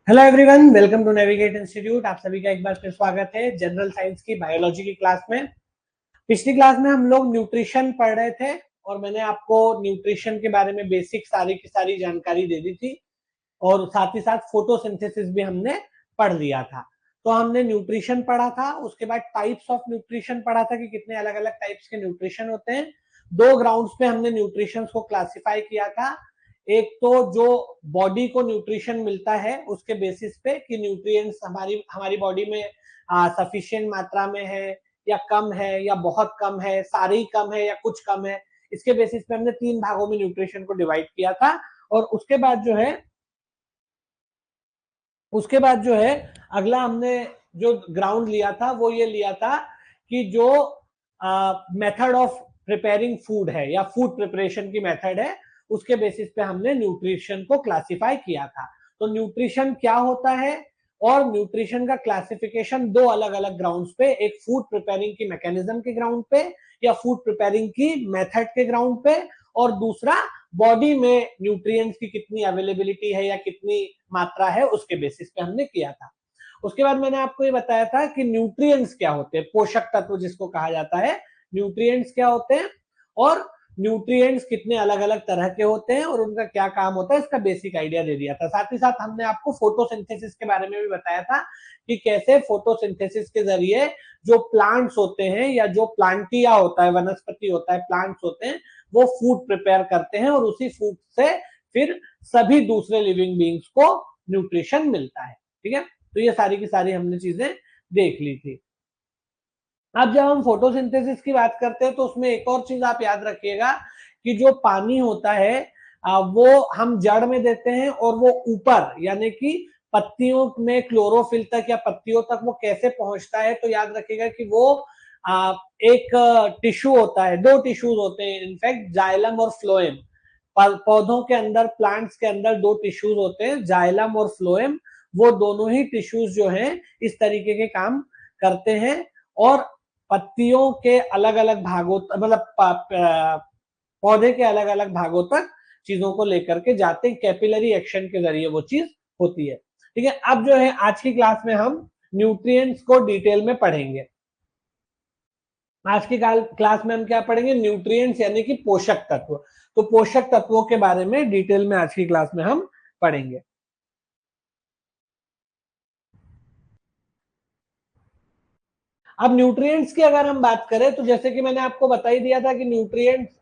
Hello everyone, welcome to Navigate Institute. आप सभी का एक बार फिर स्वागत है जनरल साइंस की बायोलॉजी की क्लास में। पिछली क्लास में हम लोग न्यूट्रिशन पढ़ रहे थे और मैंने आपको न्यूट्रिशन के बारे में बेसिक सारी की सारी जानकारी दे दी थी और साथ ही साथ फोटोसिंथेसिस भी हमने पढ़ लिया था। तो हमने न्यूट्रिशन पढ़ा था, उसके बाद टाइप्स ऑफ न्यूट्रिशन पढ़ा था कि कितने अलग अलग टाइप्स के न्यूट्रिशन होते हैं। दो ग्राउंड्स पे हमने न्यूट्रिशन को क्लासिफाई किया था। एक तो जो बॉडी को न्यूट्रिशन मिलता है उसके बेसिस पे कि न्यूट्रिएंट्स हमारी हमारी बॉडी में सफिशिएंट मात्रा में है या कम है या बहुत कम है, सारे ही कम है या कुछ कम है। इसके बेसिस पे हमने तीन भागों में न्यूट्रिशन को डिवाइड किया था। और उसके बाद जो है अगला हमने जो ग्राउंड लिया था वो ये लिया था कि जो मेथड ऑफ प्रिपेयरिंग फूड है या फूड प्रिपरेशन की मेथड है उसके बेसिस पे हमने न्यूट्रिशन को क्लासिफाई किया था। तो न्यूट्रिशन क्या होता है और न्यूट्रिशन का क्लासिफिकेशन दो अलग अलग ग्राउंड्स पे, एक फूड प्रिपेयरिंग की मैकेनिज्म के ग्राउंड पे या फूड प्रिपेयरिंग की मेथड के ग्राउंड पे, और दूसरा बॉडी में न्यूट्रिएंट्स की कितनी अवेलेबिलिटी है या कितनी मात्रा है उसके बेसिस पे हमने किया था। उसके बाद मैंने आपको ये बताया था कि न्यूट्रिएंट्स क्या होते हैं, पोषक तत्व जिसको कहा जाता है, न्यूट्रिएंट्स क्या होते हैं और न्यूट्रिएंट्स कितने अलग अलग तरह के होते हैं और उनका क्या काम होता है, इसका बेसिक आइडिया दे दिया था। साथ ही साथ हमने आपको फोटोसिंथेसिस के बारे में भी बताया था कि कैसे फोटोसिंथेसिस के जरिए जो प्लांट्स होते हैं या जो प्लांटिया होता है, वनस्पति होता है, प्लांट्स होते हैं, वो फूड प्रिपेयर करते हैं और उसी फूड से फिर सभी दूसरे लिविंग बींग्स को न्यूट्रिशन मिलता है। ठीक है, तो ये सारी की सारी हमने चीजें देख ली थी। अब जब हम फोटोसिंथेसिस की बात करते हैं तो उसमें एक और चीज आप याद रखिएगा कि जो पानी होता है वो हम जड़ में देते हैं और वो ऊपर यानी कि पत्तियों में क्लोरोफिल तक या पत्तियों तक वो कैसे पहुंचता है, तो याद रखिएगा कि वो एक टिश्यू होता है, दो टिश्यूज होते हैं इनफैक्ट, जाइलम और फ्लोएम। पौधों के अंदर, प्लांट्स के अंदर दो टिश्यूज होते हैं, जाइलम और फ्लोएम। वो दोनों ही टिश्यूज जो हैं इस तरीके के काम करते हैं और पत्तियों के अलग अलग भागों, मतलब पौधे के अलग अलग भागों तक चीजों को लेकर के जाते हैं, कैपिलरी एक्शन के जरिए वो चीज होती है। ठीक है, अब जो है आज की क्लास में हम न्यूट्रिएंट्स को डिटेल में पढ़ेंगे। आज की क्लास में हम क्या पढ़ेंगे, न्यूट्रिएंट्स यानी कि पोषक तत्व। तो पोषक तत्वों के बारे में डिटेल में आज की क्लास में हम पढ़ेंगे। अब न्यूट्रिएंट्स की अगर हम बात करें तो जैसे कि मैंने आपको बता ही दिया था कि न्यूट्रिएंट्स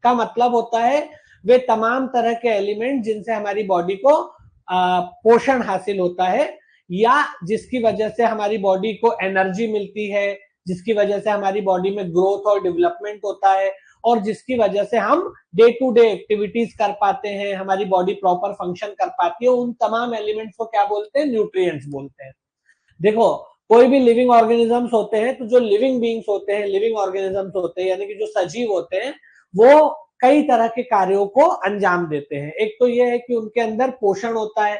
का मतलब होता है वे तमाम तरह के एलिमेंट जिनसे हमारी बॉडी को पोषण हासिल होता है या जिसकी वजह से हमारी बॉडी को एनर्जी मिलती है, जिसकी वजह से हमारी बॉडी में ग्रोथ और डेवलपमेंट होता है और जिसकी वजह से हम डे टू डे एक्टिविटीज कर पाते हैं, हमारी बॉडी प्रॉपर फंक्शन कर पाती है, उन तमाम एलिमेंट्स को क्या बोलते हैं, न्यूट्रिएंट्स बोलते हैं। देखो, कोई भी लिविंग ऑर्गेनिजम्स होते हैं तो जो लिविंग बींग्स होते हैं, लिविंग ऑर्गेनिजम्स होते हैं यानी कि जो सजीव होते हैं, वो कई तरह के कार्यों को अंजाम देते हैं। एक तो ये है कि उनके अंदर पोषण होता है,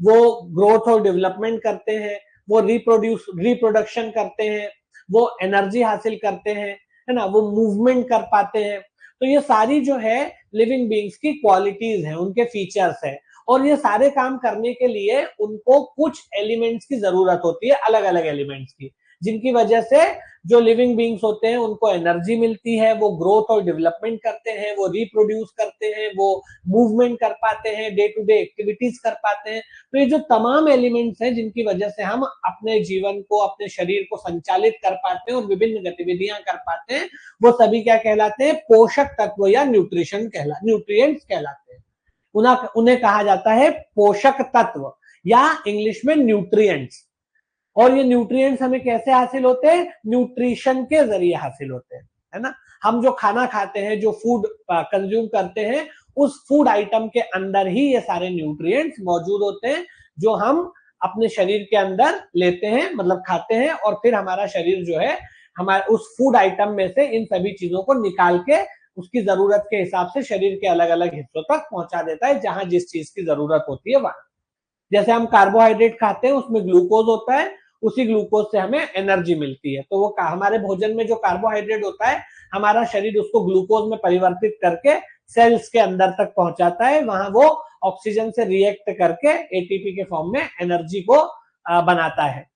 वो ग्रोथ और डेवलपमेंट करते हैं, वो रिप्रोडक्शन करते हैं, वो एनर्जी हासिल करते हैं, है ना, वो मूवमेंट कर पाते हैं। तो ये सारी जो है लिविंग बींग्स की क्वालिटीज हैं, उनके फीचर्स हैं। और ये सारे काम करने के लिए उनको कुछ एलिमेंट्स की जरूरत होती है, अलग अलग एलिमेंट्स की, जिनकी वजह से जो लिविंग बींग्स होते हैं उनको एनर्जी मिलती है, वो ग्रोथ और डेवलपमेंट करते हैं, वो रिप्रोड्यूस करते हैं, वो मूवमेंट कर पाते हैं, डे टू डे एक्टिविटीज कर पाते हैं। तो ये जो तमाम एलिमेंट्स हैं जिनकी वजह से हम अपने जीवन को, अपने शरीर को संचालित कर पाते हैं और विभिन्न गतिविधियां कर पाते हैं, वो सभी क्या कहलाते हैं, पोषक तत्व या न्यूट्रिएंट्स कहलाते हैं। उन्हें कहा जाता है पोषक तत्व या इंग्लिश में न्यूट्रिएंट्स। और ये न्यूट्रिएंट्स हमें कैसे हासिल होते हैं, न्यूट्रिशन के जरिए हासिल होते हैं, है ना। हम जो खाना खाते हैं, जो फूड कंज्यूम करते हैं, उस फूड आइटम के अंदर ही ये सारे न्यूट्रिएंट्स मौजूद होते हैं जो हम अपने शरीर के अंदर लेते हैं, मतलब खाते हैं, और फिर हमारा शरीर जो है हमारे उस फूड आइटम में से इन सभी चीजों को निकाल के उसकी जरूरत के हिसाब से शरीर के अलग अलग हिस्सों तक पहुंचा देता है, जहां जिस चीज की जरूरत होती है वहां। जैसे हम कार्बोहाइड्रेट खाते हैं, उसमें ग्लूकोज होता है, उसी ग्लूकोज से हमें एनर्जी मिलती है। तो वो हमारे भोजन में जो कार्बोहाइड्रेट होता है, हमारा शरीर उसको ग्लूकोज में परिवर्तित करके सेल्स के अंदर तक पहुंचाता है, वहां वो ऑक्सीजन से रिएक्ट करके एटीपी के फॉर्म में एनर्जी को बनाता है।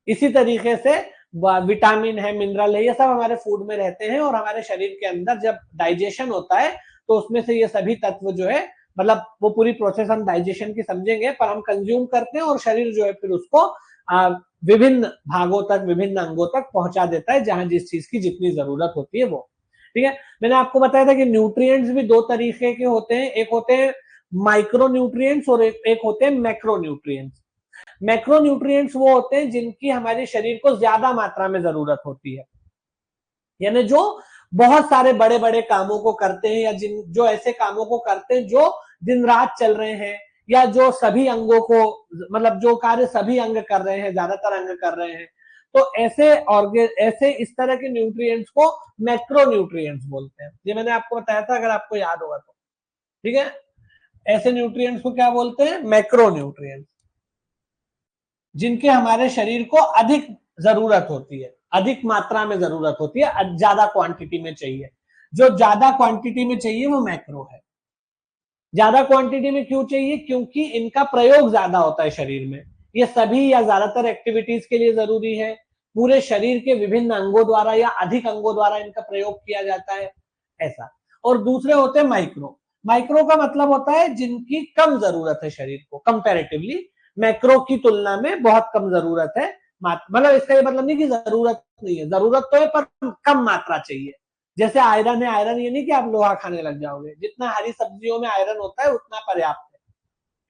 इसी तरीके से विटामिन है, मिनरल है, ये सब हमारे फूड में रहते हैं और हमारे शरीर के अंदर जब डाइजेशन होता है तो उसमें से ये सभी तत्व जो है, मतलब वो पूरी प्रोसेस हम डाइजेशन की समझेंगे, पर हम कंज्यूम करते हैं और शरीर जो है फिर उसको विभिन्न भागों तक, विभिन्न अंगों तक पहुंचा देता है जहां जिस चीज की जितनी जरूरत होती है वो। ठीक है, मैंने आपको बताया था कि न्यूट्रिएंट्स भी दो तरीके के होते हैं, एक होते हैं माइक्रो न्यूट्रिएंट्स और एक होते हैं मैक्रो न्यूट्रिएंट्स। मैक्रो न्यूट्रिएंट्स वो होते हैं जिनकी हमारे शरीर को ज्यादा मात्रा में जरूरत होती है, यानी जो बहुत सारे बड़े बड़े कामों को करते हैं, या जो ऐसे कामों को करते हैं जो दिन रात चल रहे हैं, या जो सभी अंगों को, मतलब जो कार्य सभी अंग कर रहे हैं, ज्यादातर अंग कर रहे हैं, तो ऐसे इस तरह के न्यूट्रिएंट्स को मैक्रो न्यूट्रिएंट्स बोलते हैं। ये मैंने आपको बताया था, अगर आपको याद होगा तो। ठीक है, ऐसे न्यूट्रिएंट्स को क्या बोलते हैं? मैक्रो न्यूट्रिएंट्स, जिनके हमारे शरीर को अधिक जरूरत होती है, अधिक मात्रा में जरूरत होती है, ज्यादा क्वांटिटी में चाहिए। जो ज्यादा क्वांटिटी में चाहिए वो मैक्रो है। ज्यादा क्वांटिटी में क्यों चाहिए? क्योंकि इनका प्रयोग ज्यादा होता है शरीर में। ये सभी या ज्यादातर एक्टिविटीज के लिए जरूरी है, पूरे शरीर के विभिन्न अंगों द्वारा या अधिक अंगों द्वारा इनका प्रयोग किया जाता है, ऐसा। और दूसरे होते हैं माइक्रो। माइक्रो का मतलब होता है जिनकी कम जरूरत है शरीर को, कंपैरेटिवली मैक्रो की तुलना में बहुत कम जरूरत है। मतलब इसका ये मतलब नहीं कि जरूरत नहीं है, जरूरत तो है पर कम मात्रा चाहिए। जैसे आयरन है, आयरन ये नहीं कि आप लोहा खाने लग जाओगे, जितना हरी सब्जियों में आयरन होता है उतना पर्याप्त है।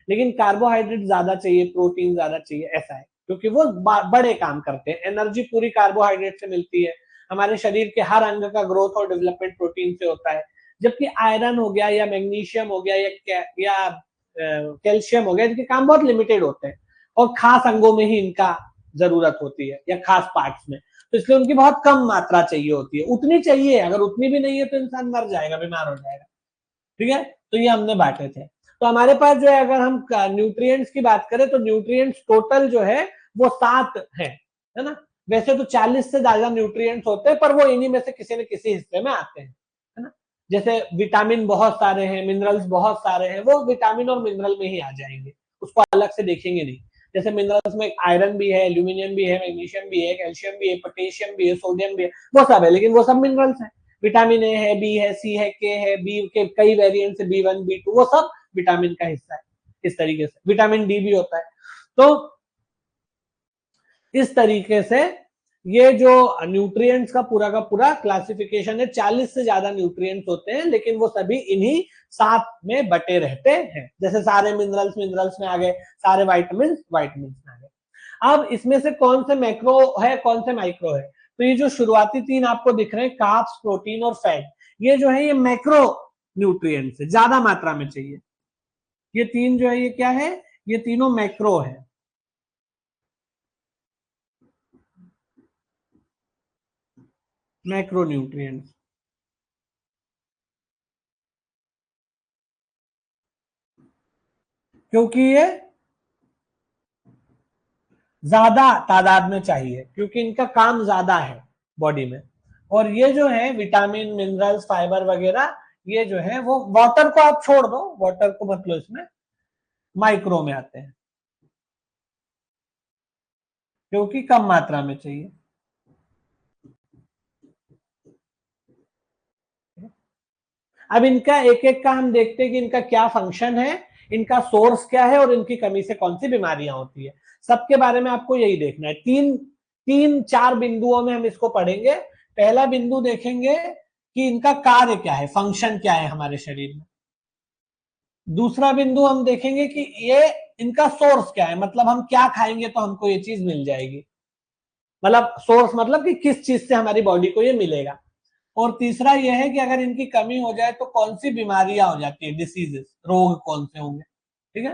लेकिन कार्बोहाइड्रेट ज्यादा चाहिए, प्रोटीन ज्यादा चाहिए, ऐसा है, क्योंकि वो बड़े काम करते हैं। एनर्जी पूरी कार्बोहाइड्रेट से मिलती है, हमारे शरीर के हर अंग का ग्रोथ और डेवलपमेंट प्रोटीन से होता है। जबकि आयरन हो गया या मैग्नीशियम हो गया या कैल्शियम हो गया, इनके काम बहुत लिमिटेड होते हैं और खास अंगों में ही इनका जरूरत होती है, या खास पार्ट्स में, तो इसलिए उनकी बहुत कम मात्रा चाहिए होती है। उतनी चाहिए, अगर उतनी भी नहीं है तो इंसान मर जाएगा, बीमार हो जाएगा। ठीक है, तो ये हमने बांटे थे। तो हमारे पास जो है, अगर हम न्यूट्रिएंट्स की बात करें तो न्यूट्रिएंट्स टोटल जो है वो 7 है ना। वैसे तो 40 से ज्यादा न्यूट्रिएंट्स होते हैं, पर वो इन्हीं में से किसी न किसी हिस्से में आते हैं, है ना। जैसे विटामिन बहुत सारे हैं, मिनरल्स बहुत सारे हैं, वो विटामिन और मिनरल में ही आ जाएंगे, उसको अलग से देखेंगे नहीं। जैसे मिनरल्स में आयरन भी है, एल्यूमिनियम भी है, मैग्नीशियम भी है, कैल्शियम भी है, पोटेशियम भी है, सोडियम भी है, वो सब है, लेकिन वो सब मिनरल्स है। विटामिन ए है, बी है, सी है, के है, बी के कई वेरिएंट्स है, B1 B2, वो सब विटामिन का हिस्सा है। इस तरीके से विटामिन डी भी होता है। तो इस तरीके से ये जो न्यूट्रिएंट्स का पूरा क्लासिफिकेशन है, 40 से ज्यादा न्यूट्रिएंट्स होते हैं, लेकिन वो सभी इन्हीं 7 में बटे रहते हैं। जैसे सारे मिनरल्स में आ गए, सारे वाइटामिन में आ गए। अब इसमें से कौन से मैक्रो है, कौन से माइक्रो है? तो ये जो शुरुआती 3 आपको दिख रहे हैं, कार्ब्स, प्रोटीन और फैट, ये जो है ये मैक्रो न्यूट्रिएंट्स है, ज्यादा मात्रा में चाहिए। ये 3 जो है ये क्या है? ये तीनों मैक्रो है। मैक्रो न्यूट्रिएंट्स, क्योंकि ये ज्यादा तादाद में चाहिए, क्योंकि इनका काम ज्यादा है बॉडी में। और ये जो है विटामिन, मिनरल्स, फाइबर वगैरह, ये जो है वो वाटर को आप छोड़ दो, वाटर को मत लो, इसमें माइक्रो में आते हैं, क्योंकि कम मात्रा में चाहिए। अब इनका एक एक का हम देखते हैं कि इनका क्या फंक्शन है, इनका सोर्स क्या है, और इनकी कमी से कौन सी बीमारियां होती है। सबके बारे में आपको यही देखना है। तीन चार बिंदुओं में हम इसको पढ़ेंगे। पहला बिंदु देखेंगे कि इनका कार्य क्या है, फंक्शन क्या है हमारे शरीर में। दूसरा बिंदु हम देखेंगे कि ये इनका सोर्स क्या है, मतलब हम क्या खाएंगे तो हमको ये चीज मिल जाएगी, मतलब सोर्स मतलब कि किस चीज से हमारी बॉडी को ये मिलेगा। और तीसरा यह है कि अगर इनकी कमी हो जाए तो कौन सी बीमारियां हो जाती है, डिसीजेस, रोग कौन से होंगे। ठीक है,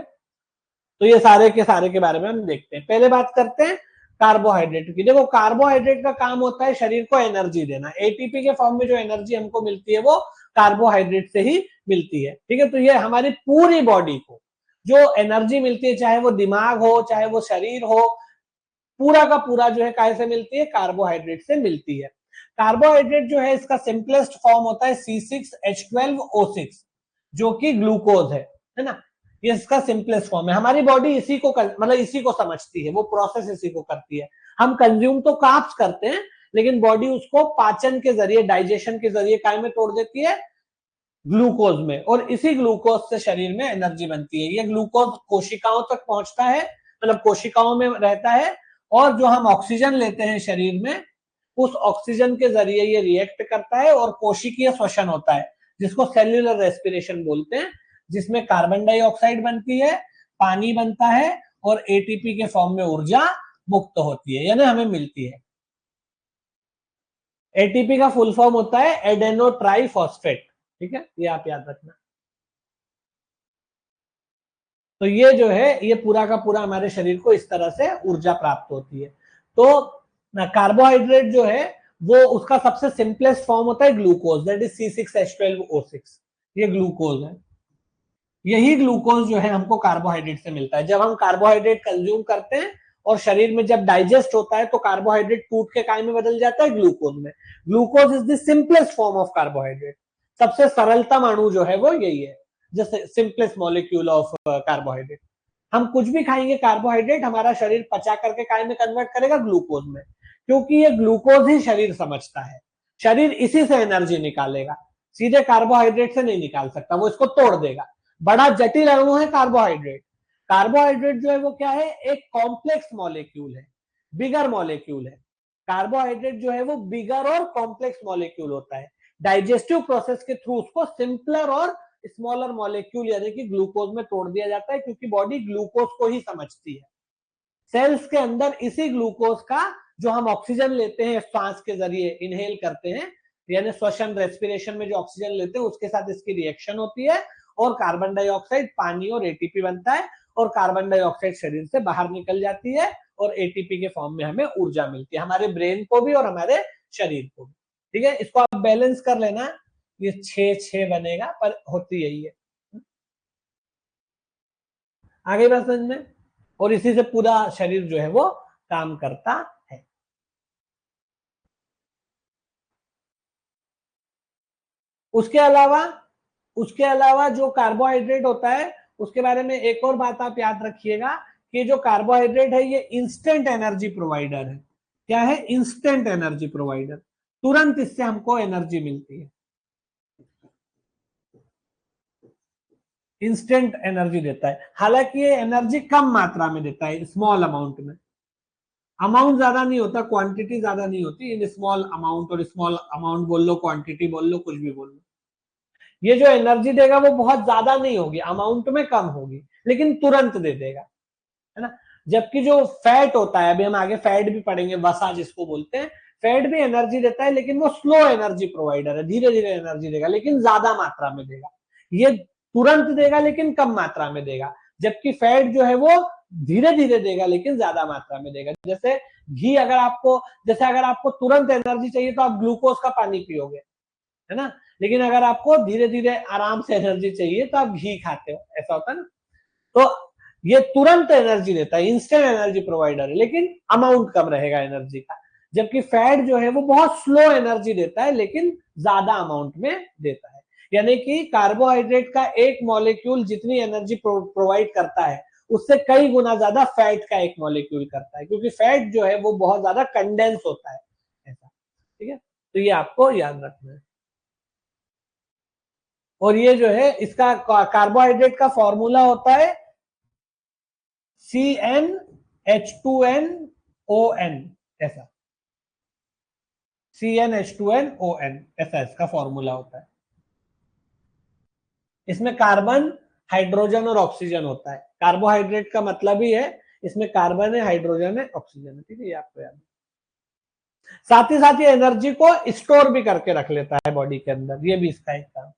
तो ये सारे के बारे में हम देखते हैं। पहले बात करते हैं कार्बोहाइड्रेट की। देखो, कार्बोहाइड्रेट का काम होता है शरीर को एनर्जी देना। एटीपी के फॉर्म में जो एनर्जी हमको मिलती है वो कार्बोहाइड्रेट से ही मिलती है। ठीक है, तो ये हमारी पूरी बॉडी को जो एनर्जी मिलती है, चाहे वो दिमाग हो, चाहे वो शरीर हो, पूरा का पूरा जो है काहे से मिलती है? कार्बोहाइड्रेट से मिलती है। कार्बोहाइड्रेट जो है इसका सिंपलेस्ट फॉर्म होता है C6H12O6, जो कि ग्लूकोज है। है ना। ये इसका सिंपलेस्ट फॉर्म है। हमारी बॉडी इसी को मतलब इसी को समझती है, वो प्रोसेस इसी को करती है। हम कंज्यूम तो कार्ब्स करते हैं, लेकिन बॉडी उसको पाचन के जरिए, डाइजेशन के जरिए काय में तोड़ देती है, ग्लूकोज में, और इसी ग्लूकोज से शरीर में एनर्जी बनती है। ये ग्लूकोज कोशिकाओं तक पहुंचता है, मतलब कोशिकाओं में रहता है, और जो हम ऑक्सीजन लेते हैं शरीर में, उस ऑक्सीजन के जरिए ये रिएक्ट करता है और कोशिकीय श्वसन होता है, जिसको सेल्यूलर रेस्पिरेशन बोलते हैं, जिसमें कार्बन डाइऑक्साइड बनती है, पानी बनता है, और एटीपी के फॉर्म में ऊर्जा मुक्त होती है, यानी हमें मिलती है। एटीपी का फुल फॉर्म होता है एडेनो ट्राइफॉस्फेट, ठीक है, ये आप याद रखना। तो ये जो है, ये पूरा का पूरा हमारे शरीर को इस तरह से ऊर्जा प्राप्त होती है। तो कार्बोहाइड्रेट जो है वो उसका सबसे सिंपलेस्ट फॉर्म होता है ग्लूकोज, दैट इज C6H12O6, ये ग्लूकोज है। यही ग्लूकोज जो है हमको कार्बोहाइड्रेट से मिलता है। जब हम कार्बोहाइड्रेट कंज्यूम करते हैं और शरीर में जब डाइजेस्ट होता है, तो कार्बोहाइड्रेट टूट के काय में बदल जाता है, ग्लूकोज में। Glucose is the simplest form of carbohydrate, सबसे सरलतम अणु जो है वो यही है, जैसे सिंपलेस्ट मॉलिक्यूल ऑफ कार्बोहाइड्रेट। हम कुछ भी खाएंगे कार्बोहाइड्रेट, हमारा शरीर पचा करके काय में कन्वर्ट करेगा, ग्लूकोज में, क्योंकि ये ग्लूकोज ही शरीर समझता है। शरीर इसी से एनर्जी निकालेगा, सीधे कार्बोहाइड्रेट से नहीं निकाल सकता, वो इसको तोड़ देगा। बड़ा जटिल अणु है कार्बोहाइड्रेट। कार्बोहाइड्रेट जो है वो क्या है, एक कॉम्प्लेक्स मॉलिक्यूल है, बिगर मॉलिक्यूल है। कार्बोहाइड्रेट जो है वो बिगर और कॉम्प्लेक्स मॉलिक्यूल होता है। डाइजेस्टिव प्रोसेस के थ्रू उसको सिंपलर और स्मॉलर मॉलिक्यूल यानी कि ग्लूकोज में तोड़ दिया जाता है, क्योंकि बॉडी ग्लूकोज को ही समझती है। सेल्स के अंदर इसी ग्लूकोज का, जो हम ऑक्सीजन लेते हैं सांस के जरिए, इनहेल करते हैं, यानी श्वसन रेस्पिरेशन में जो ऑक्सीजन लेते हैं उसके साथ इसकी रिएक्शन होती है, और कार्बन डाइऑक्साइड, पानी और एटीपी बनता है, और कार्बन डाइऑक्साइड शरीर से बाहर निकल जाती है, और एटीपी के फॉर्म में हमें ऊर्जा मिलती है, हमारे ब्रेन को भी और हमारे शरीर को भी। ठीक है, इसको आप बैलेंस कर लेना, ये 6-6 बनेगा, पर होती यही है। आगे बात समझ में, और इसी से पूरा शरीर जो है वो काम करता है। उसके अलावा जो कार्बोहाइड्रेट होता है, उसके बारे में एक और बात आप याद रखिएगा, कि जो कार्बोहाइड्रेट है ये इंस्टेंट एनर्जी प्रोवाइडर है। क्या है? इंस्टेंट एनर्जी प्रोवाइडर, तुरंत इससे हमको एनर्जी मिलती है, इंस्टेंट एनर्जी देता है। हालांकि ये एनर्जी कम मात्रा में देता है, स्मॉल अमाउंट में। अमाउंट ज्यादा नहीं होता, क्वांटिटी ज्यादा नहीं होती, इन स्मॉल अमाउंट, और स्मॉल अमाउंट बोल लो, क्वांटिटी बोल लो, कुछ भी बोल लो। ये जो एनर्जी देगा वो बहुत ज्यादा नहीं होगी, अमाउंट में कम होगी, लेकिन तुरंत दे देगा, है ना। जबकि जो फैट होता है, अभी हम आगे फैट भी पढ़ेंगे, वसा जिसको बोलते हैं, फैट भी एनर्जी देता है, लेकिन वो स्लो एनर्जी प्रोवाइडर है, धीरे धीरे एनर्जी देगा, लेकिन ज्यादा मात्रा में देगा। ये तुरंत देगा लेकिन कम मात्रा में देगा, जबकि फैट जो है वो धीरे धीरे देगा लेकिन ज्यादा मात्रा में देगा। जैसे घी, अगर आपको तुरंत एनर्जी चाहिए तो आप ग्लूकोज का पानी पियोगे, है ना, लेकिन अगर आपको धीरे धीरे आराम से एनर्जी चाहिए तो आप घी खाते हो, ऐसा होता है ना। तो ये तुरंत एनर्जी देता है, इंस्टेंट एनर्जी प्रोवाइडर है, लेकिन अमाउंट कम रहेगा एनर्जी का। जबकि फैट जो है वो बहुत स्लो एनर्जी देता है, लेकिन ज्यादा अमाउंट में देता है। यानी कि कार्बोहाइड्रेट का एक मॉलिक्यूल जितनी एनर्जी प्रोवाइड करता है, उससे कई गुना ज्यादा फैट का एक मॉलिक्यूल करता है, क्योंकि फैट जो है वो बहुत ज्यादा कंडेंस होता है, ऐसा। ठीक है, तो ये आपको याद रखना है। और ये जो है इसका कार्बोहाइड्रेट का फॉर्मूला होता है CnH2nOn, ऐसा CnH2nOn, ऐसा इसका फॉर्मूला होता है। इसमें कार्बन, हाइड्रोजन और ऑक्सीजन होता है। कार्बोहाइड्रेट का मतलब ही है, इसमें कार्बन है, हाइड्रोजन है, ऑक्सीजन है। ठीक है, ये आपको याद है। साथ ही एनर्जी को स्टोर भी करके रख लेता है बॉडी के अंदर, ये भी इसका एक काम।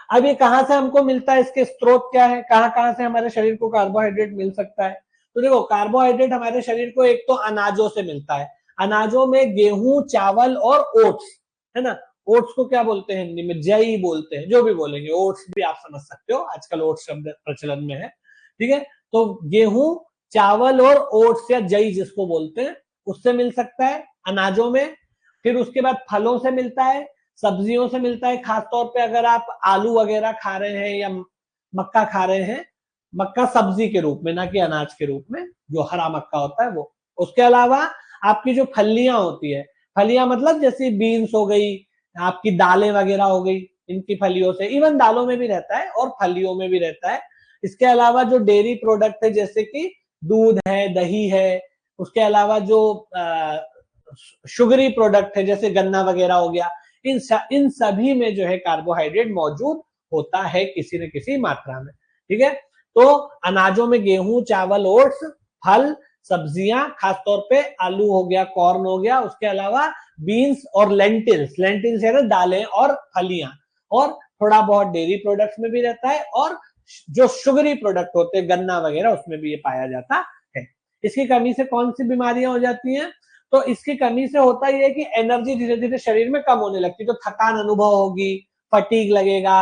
अब ये कहां से हमको मिलता है, इसके स्रोत क्या है, कहां कहां से हमारे शरीर को कार्बोहाइड्रेट मिल सकता है? तो देखो, कार्बोहाइड्रेट हमारे शरीर को एक तो अनाजों से मिलता है। अनाजों में गेहूं, चावल और ओट्स, है ना। ओट्स को क्या बोलते हैं हिंदी में? जई बोलते हैं, जो भी बोलेंगे, ओट्स भी आप समझ सकते हो, आजकल ओट्स शब्द प्रचलन में है। ठीक है, तो गेहूं, चावल और ओट्स या जई जिसको बोलते हैं, उससे मिल सकता है अनाजों में। फिर उसके बाद फलों से मिलता है, सब्जियों से मिलता है, खासतौर पे अगर आप आलू वगैरह खा रहे हैं या मक्का खा रहे हैं, मक्का सब्जी के रूप में, ना कि अनाज के रूप में, जो हरा मक्का होता है वो। उसके अलावा आपकी जो फलियां होती है, फलियां मतलब जैसे बीन्स हो गई, आपकी दालें वगैरह हो गई, इनकी फलियों से, इवन दालों में भी रहता है और फलियों में भी रहता है। इसके अलावा जो डेयरी प्रोडक्ट है जैसे कि दूध है, दही है, उसके अलावा जो शुगरी प्रोडक्ट है जैसे गन्ना वगैरह हो गया, इन सभी में जो है कार्बोहाइड्रेट मौजूद होता है किसी न किसी मात्रा में। ठीक है, तो अनाजों में गेहूं, चावल, ओट्स, फल, सब्जियां, खासतौर पे आलू हो गया, कॉर्न हो गया, उसके अलावा बीन्स और लेंटिल्स, लेंटिल्स है ना दालें और फलियां, और थोड़ा बहुत डेयरी प्रोडक्ट्स में भी रहता है, और जो शुगरी प्रोडक्ट होते हैं गन्ना वगैरह उसमें भी ये पाया जाता है। इसकी कमी से कौन सी बीमारियां हो जाती हैं? तो इसकी कमी से होता ही है कि एनर्जी धीरे धीरे शरीर में कम होने लगती है, तो थकान अनुभव होगी, फटीग लगेगा,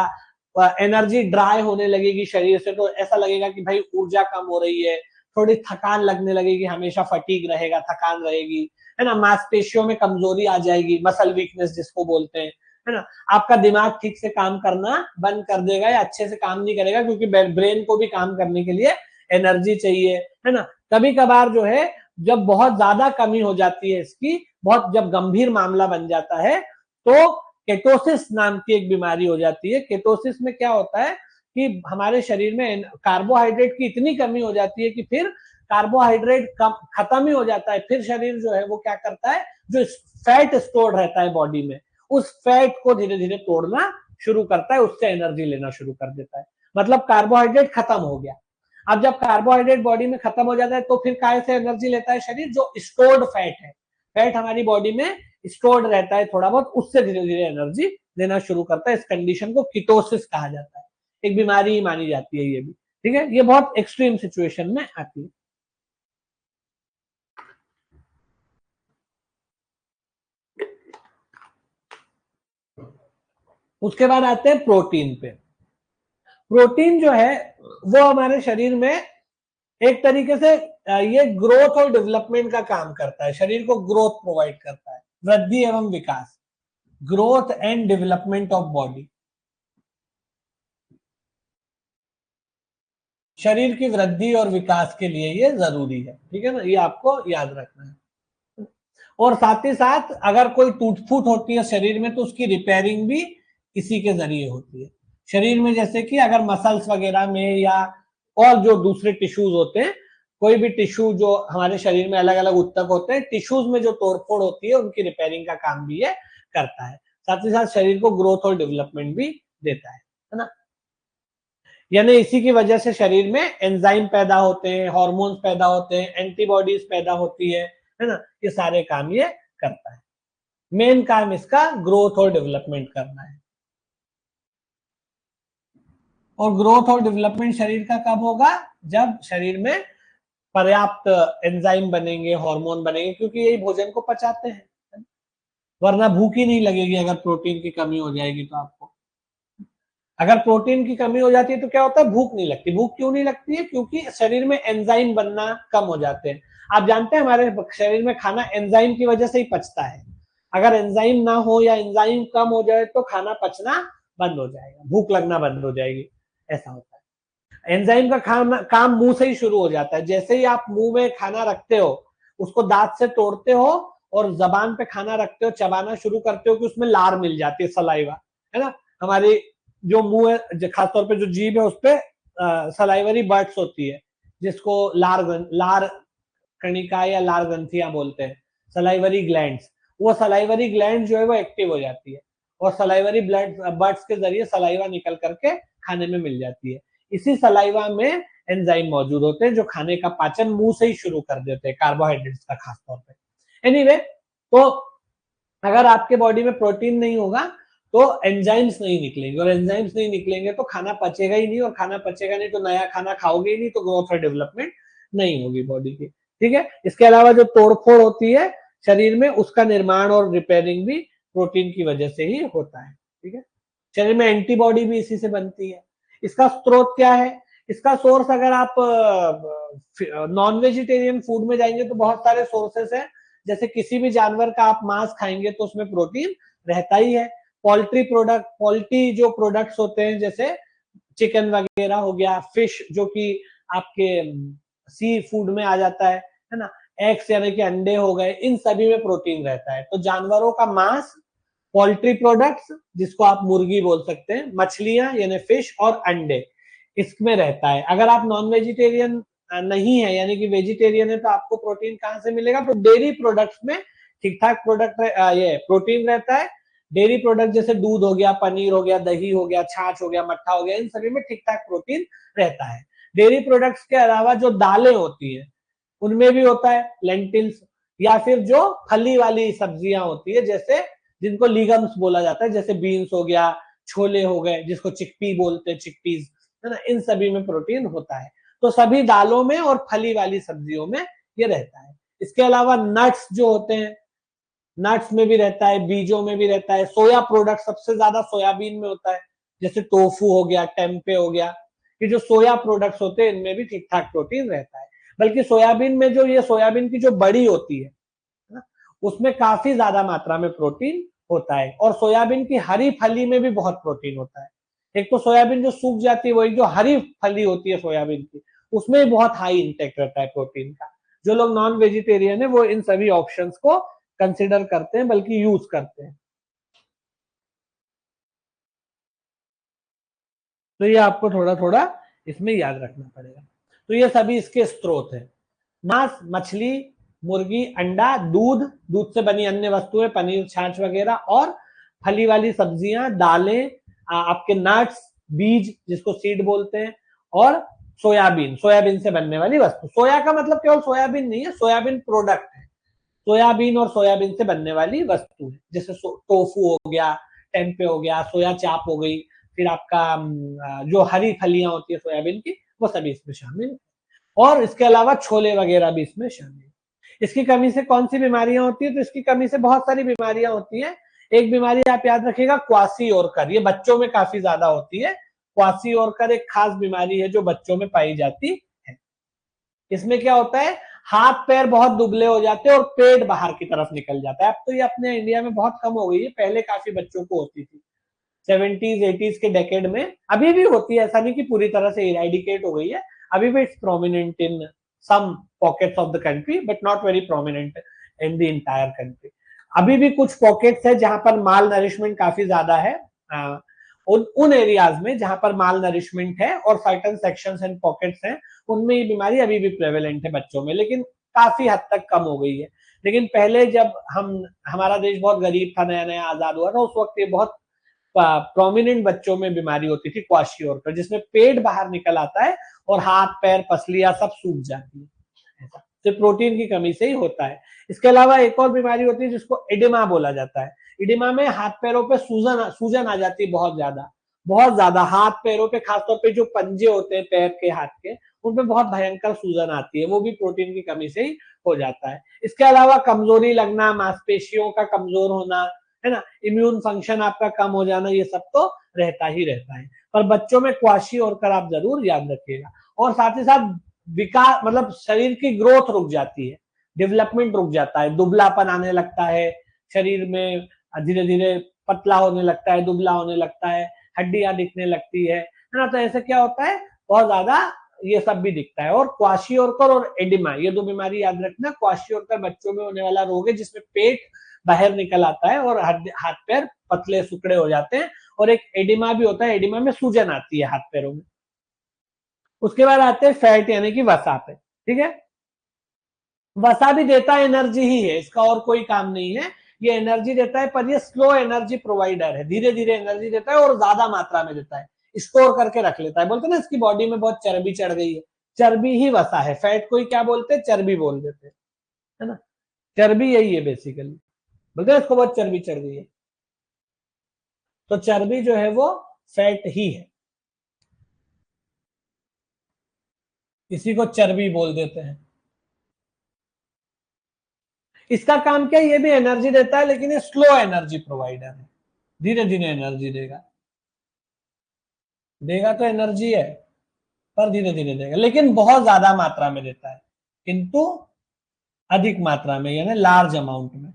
एनर्जी ड्राई होने लगेगी शरीर से, तो ऐसा लगेगा कि भाई ऊर्जा कम हो रही है, थोड़ी थकान लगने लगेगी, हमेशा फटीग रहेगा, थकान रहेगी, है ना, मांसपेशियों में कमजोरी आ जाएगी, मसल वीकनेस जिसको बोलते हैं, है ना, आपका दिमाग ठीक से काम करना बंद कर देगा या अच्छे से काम नहीं करेगा, क्योंकि ब्रेन को भी काम करने के लिए एनर्जी चाहिए, है ना। कभी कभार जो है जब बहुत ज्यादा कमी हो जाती है इसकी, बहुत जब गंभीर मामला बन जाता है, तो केटोसिस नाम की एक बीमारी हो जाती है। केटोसिस में क्या होता है कि हमारे शरीर में कार्बोहाइड्रेट की इतनी कमी हो जाती है कि फिर कार्बोहाइड्रेट खत्म ही हो जाता है, फिर शरीर जो है वो क्या करता है, जो फैट स्टोर रहता है बॉडी में, उस फैट को धीरे धीरे तोड़ना शुरू करता है, उससे एनर्जी लेना शुरू कर देता है। मतलब कार्बोहाइड्रेट खत्म हो गया। अब जब कार्बोहाइड्रेट बॉडी में खत्म हो जाता है तो फिर काय से एनर्जी लेता है शरीर? जो स्टोर्ड फैट है, फैट हमारी बॉडी में स्टोर्ड रहता है थोड़ा बहुत, उससे धीरे धीरे एनर्जी लेना शुरू करता है। इस कंडीशन को कीटोसिस कहा जाता है, एक बीमारी ही मानी जाती है ये भी। ठीक है, ये बहुत एक्सट्रीम सिचुएशन में आती है। उसके बाद आते हैं प्रोटीन पे। प्रोटीन जो है वो हमारे शरीर में एक तरीके से ये ग्रोथ और डेवलपमेंट का काम करता है, शरीर को ग्रोथ प्रोवाइड करता है, वृद्धि एवं विकास, growth and development of body, शरीर की वृद्धि और विकास के लिए ये जरूरी है। ठीक है ना, ये आपको याद रखना है। और साथ ही साथ अगर कोई टूट फूट होती है शरीर में तो उसकी रिपेयरिंग भी इसी के जरिए होती है। शरीर में जैसे कि अगर मसल्स वगैरह में या और जो दूसरे टिश्यूज होते हैं, कोई भी टिश्यू जो हमारे शरीर में अलग अलग उत्तक होते हैं, टिश्यूज में जो तोड़फोड़ होती है उनकी रिपेयरिंग का काम भी ये करता है। साथ ही साथ शरीर को ग्रोथ और डेवलपमेंट भी देता है ना। यानी इसी की वजह से शरीर में एंजाइम पैदा होते हैं, हार्मोन्स पैदा होते हैं, एंटीबॉडीज पैदा होती है ना, ये सारे काम ये करता है। मेन काम इसका ग्रोथ और डेवलपमेंट करना है। और ग्रोथ और डेवलपमेंट शरीर का कब होगा? जब शरीर में पर्याप्त एंजाइम बनेंगे, हार्मोन बनेंगे, क्योंकि यही भोजन को पचाते हैं। वरना भूख ही नहीं लगेगी अगर प्रोटीन की कमी हो जाएगी तो आपको। अगर प्रोटीन की कमी हो जाती है तो क्या होता है? भूख नहीं लगती। भूख क्यों नहीं लगती है? क्योंकि शरीर में एंजाइम बनना कम हो जाते हैं। आप जानते हैं हमारे शरीर में खाना एंजाइम की वजह से ही पचता है। अगर एंजाइम ना हो या एंजाइम कम हो जाए तो खाना पचना बंद हो जाएगा, भूख लगना बंद हो जाएगी, ऐसा होता है। एंजाइम का खाना काम मुंह से ही शुरू हो जाता है। जैसे ही आप मुंह में खाना रखते हो, उसको दांत से तोड़ते हो और जबान पे खाना रखते हो, चबाना शुरू करते हो कि उसमें लार मिल जाती है, सलाइवा, है ना। हमारी जो मुंह है, खासतौर पे जो जीभ है, उस पर सलाइवरी बर्ड्स होती है, जिसको लार कणिका या लार ग्रंथियां बोलते हैं, सलाइवरी ग्लैंड्स। वो सलाइवरी ग्लैंड जो है वो एक्टिव हो जाती है और सलाइवरी ब्लड बर्ड्स के जरिए सलाइवा निकल करके खाने में मिल जाती है। इसी सलाइवा में एंजाइम मौजूद होते हैं जो खाने का पाचन मुंह से ही शुरू कर देते हैं, कार्बोहाइड्रेट्स का खासतौर पे। एनीवे, तो अगर आपके बॉडी में प्रोटीन नहीं होगा तो एंजाइम्स नहीं निकलेंगे, और एंजाइम्स नहीं निकलेंगे तो खाना पचेगा ही नहीं, और खाना पचेगा नहीं तो नया खाना खाओगे ही नहीं, तो ग्रोथ और डेवलपमेंट नहीं होगी बॉडी की। ठीक है, इसके अलावा जो तोड़फोड़ होती है शरीर में, उसका निर्माण और रिपेयरिंग भी प्रोटीन की वजह से ही होता है। ठीक है, शरीर में एंटीबॉडी भी इसी से बनती है। इसका स्रोत क्या है? इसका सोर्स अगर आप नॉन वेजिटेरियन फूड में जाएंगे तो बहुत सारे सोर्सेस हैं। जैसे किसी भी जानवर का आप मांस खाएंगे तो उसमें प्रोटीन रहता ही है। पोल्ट्री जो प्रोडक्ट्स होते हैं, जैसे चिकन वगैरह हो गया, फिश जो कि आपके सी फूड में आ जाता है ना, एग्स यानी कि अंडे हो गए, इन सभी में प्रोटीन रहता है। तो जानवरों का मांस, पोल्ट्री प्रोडक्ट्स जिसको आप मुर्गी बोल सकते हैं, मछलियां यानी फिश और अंडे इसमें रहता है। अगर आप नॉन वेजिटेरियन नहीं है यानी कि वेजिटेरियन है तो आपको प्रोटीन कहां से मिलेगा? तो डेयरी प्रोडक्ट्स में ठीक ठाक प्रोडक्ट ये प्रोटीन रहता है। डेयरी प्रोडक्ट जैसे दूध हो गया, पनीर हो गया, दही हो गया, छाछ हो गया, मट्ठा हो गया, इन सभी में ठीक ठाक प्रोटीन रहता है। डेयरी प्रोडक्ट्स के अलावा जो दालें होती है उनमें भी होता है, लेंटिल्स, या फिर जो फली वाली सब्जियां होती है जैसे जिनको लीगम्स बोला जाता है, जैसे बीन्स हो गया, छोले हो गए जिसको चिकपी बोलते हैं, चिकपीज, है ना, इन सभी में प्रोटीन होता है। तो सभी दालों में और फली वाली सब्जियों में ये रहता है। इसके अलावा नट्स जो होते हैं, नट्स में भी रहता है, बीजों में भी रहता है। सोया प्रोडक्ट सबसे ज्यादा सोयाबीन में होता है, जैसे टोफू हो गया, टेम्पे हो गया, ये जो सोया प्रोडक्ट्स होते हैं इनमें भी ठीक ठाक प्रोटीन रहता है। बल्कि सोयाबीन में जो ये सोयाबीन की जो बड़ी होती है ना, उसमें काफी ज्यादा मात्रा में प्रोटीन होता है। और सोयाबीन की हरी फली में भी बहुत प्रोटीन होता है। एक तो सोयाबीन जो सूख जाती है, वो एक जो हरी फली होती है सोयाबीन की, उसमें भी बहुत हाई इंटेक रहता है प्रोटीन का। जो लोग नॉन वेजिटेरियन है वो इन सभी ऑप्शंस को कंसिडर करते हैं, बल्कि यूज करते हैं। तो ये आपको थोड़ा थोड़ा इसमें याद रखना पड़ेगा। तो ये सभी इसके स्रोत है, मांस, मछली, मुर्गी, अंडा, दूध, दूध से बनी अन्य वस्तुएं, पनीर, छाछ वगैरह, और फली वाली सब्जियां, दालें, आपके नट्स, बीज जिसको सीड बोलते हैं, और सोयाबीन, सोयाबीन से बनने वाली वस्तु। सोया का मतलब केवल सोयाबीन नहीं है, सोयाबीन प्रोडक्ट है, सोयाबीन और सोयाबीन से बनने वाली वस्तु है, जैसे टोफू हो गया, टेम्पे हो गया, सोया चाप हो गई, फिर आपका जो हरी फलियां होती है सोयाबीन की, वो सभी इसमें शामिल है। और इसके अलावा छोले वगैरह भी इसमें शामिल है। इसकी कमी से कौन सी बीमारियां होती है? तो इसकी कमी से बहुत सारी बीमारियां होती है। एक बीमारी आप याद रखिएगा, क्वासी-ओरकर, ये बच्चों में काफी ज्यादा होती है। क्वासी-ओरकर एक खास बीमारी है जो बच्चों में पाई जाती है। इसमें क्या होता है, हाथ पैर बहुत दुबले हो जाते हैं और पेट बाहर की तरफ निकल जाता है। अब तो ये अपने इंडिया में बहुत कम हो गई है, पहले काफी बच्चों को होती थी 70s 80s के डेकेड में। अभी भी होती है, ऐसा नहीं कि पूरी तरह से इरेडिकेट हो गई है, अभी भी it's prominent in some pockets of the country but not very prominent in the entire country. अभी भी कुछ पॉकेट्स है जहां पर माल नरिशमेंट काफी ज्यादा है, उन एरियाज में जहां पर माल नरिशमेंट है और सर्टेन सेक्शंस एंड पॉकेट्स हैं, उनमें ये बीमारी अभी भी प्रेवेलेंट है बच्चों में, लेकिन काफी हद तक कम हो गई है। लेकिन पहले जब हमारा देश बहुत गरीब था, नया नया आजाद हुआ था, उस वक्त ये बहुत प्रोमिनेंट बच्चों में बीमारी होती थी, क्वाशियोरकर, जिसमें पेट बाहर निकल आता है और हाथ पैर पसलियां सब सूख जाती है। तो प्रोटीन की कमी से ही होता है। इसके अलावा एक और बीमारी होती है जिसको एडिमा बोला जाता है। एडिमा में हाथ पैरों पे सूजन आ जाती है, बहुत ज्यादा हाथ पैरों पे, खासतौर पे जो पंजे होते हैं पैर के, हाथ के, उनपे बहुत भयंकर सूजन आती है, वो भी प्रोटीन की कमी से ही हो जाता है। इसके अलावा कमजोरी लगना, मांसपेशियों का कमजोर होना, है ना, इम्यून फंक्शन आपका कम हो जाना, ये सब तो रहता ही रहता है। पर बच्चों में क्वाशी-ओरकर आप जरूर याद रखिएगा। और साथ ही साथ विकास, मतलब शरीर की ग्रोथ रुक जाती है, डेवलपमेंट रुक जाता है, दुबलापन आने लगता है शरीर में, धीरे धीरे पतला होने लगता है, दुबला होने लगता है, हड्डियां दिखने लगती है ना। तो ऐसे क्या होता है, बहुत ज्यादा ये सब भी दिखता है। और क्वाशी-ओरकर और एडिमा, ये दो बीमारी याद रखना। क्वाशी-ओरकर बच्चों में होने वाला रोग है जिसमें पेट बाहर निकल आता है और हाथ पैर पतले सुकड़े हो जाते हैं। और एक एडिमा भी होता है, एडिमा में सूजन आती है हाथ पैरों में। उसके बाद आते हैं फैट यानी कि वसा पे, ठीक है। वसा भी देता एनर्जी ही है, इसका और कोई काम नहीं है, ये एनर्जी देता है, पर ये स्लो एनर्जी प्रोवाइडर है, धीरे धीरे एनर्जी देता है और ज्यादा मात्रा में देता है, स्टोर करके रख लेता है। बोलते ना इसकी बॉडी में बहुत चर्बी चढ़ गई है, चर्बी ही वसा है। फैट को ही क्या बोलते हैं, चर्बी बोल देते हैं, है ना। चर्बी यही है बेसिकली, बोलते हैं इसको बहुत चर्बी चढ़ गई है, तो चर्बी जो है वो फैट ही है, इसी को चर्बी बोल देते हैं। इसका काम क्या है, ये भी एनर्जी देता है, लेकिन ये स्लो एनर्जी प्रोवाइडर है, धीरे धीरे एनर्जी देगा। देगा तो एनर्जी है, पर धीरे धीरे देगा, लेकिन बहुत ज्यादा मात्रा में देता है, किंतु अधिक मात्रा में, यानी लार्ज अमाउंट में।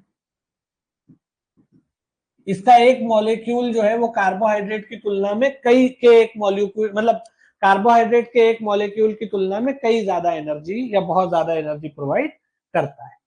इसका एक मॉलिक्यूल जो है वो कार्बोहाइड्रेट की तुलना में कई के एक मॉलिक्यूल, मतलब कार्बोहाइड्रेट के एक मॉलिक्यूल की तुलना में कई ज्यादा एनर्जी या बहुत ज्यादा एनर्जी प्रोवाइड करता है।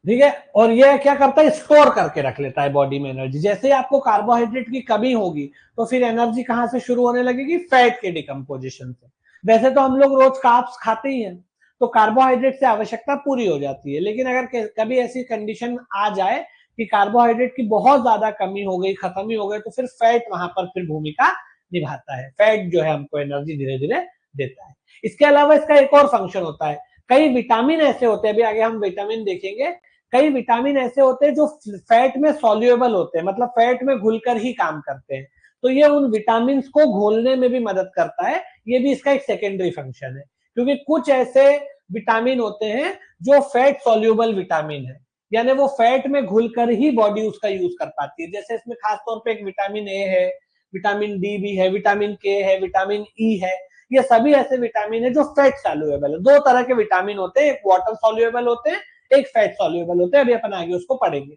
ठीक है, और ये क्या करता है, स्टोर करके रख लेता है बॉडी में एनर्जी। जैसे ही आपको कार्बोहाइड्रेट की कमी होगी तो फिर एनर्जी कहां से शुरू होने लगेगी, फैट के डिकम्पोजिशन से। वैसे तो हम लोग रोज कार्ब्स खाते ही हैं, तो कार्बोहाइड्रेट से आवश्यकता पूरी हो जाती है, लेकिन अगर कभी ऐसी कंडीशन आ जाए कि कार्बोहाइड्रेट की बहुत ज्यादा कमी हो गई, खत्म ही हो गई, तो फिर फैट वहां पर फिर भूमिका निभाता है। फैट जो है हमको एनर्जी धीरे धीरे देता है। इसके अलावा इसका एक और फंक्शन होता है, कई विटामिन ऐसे होते हैं, अभी आगे हम विटामिन देखेंगे, कई विटामिन ऐसे होते हैं जो फैट में सॉल्युएबल होते हैं, मतलब फैट में घुलकर ही काम करते हैं, तो ये उन विटामिन को घोलने में भी मदद करता है। ये भी इसका एक सेकेंडरी फंक्शन है, क्योंकि कुछ ऐसे विटामिन होते हैं जो फैट सॉल्युबल विटामिन है, यानी वो फैट में घुलकर ही बॉडी उसका यूज कर पाती है। जैसे इसमें खासतौर पे एक विटामिन ए है, विटामिन डी भी है, विटामिन के है, विटामिन ई है, ये सभी ऐसे विटामिन है जो फैट सॉल्युएबल है। दो तरह के विटामिन होते हैं, एक वाटर सॉल्युएबल होते हैं, एक फैट सॉल्युएबल होते हैं, अभी अपन आगे उसको पढ़ेंगे।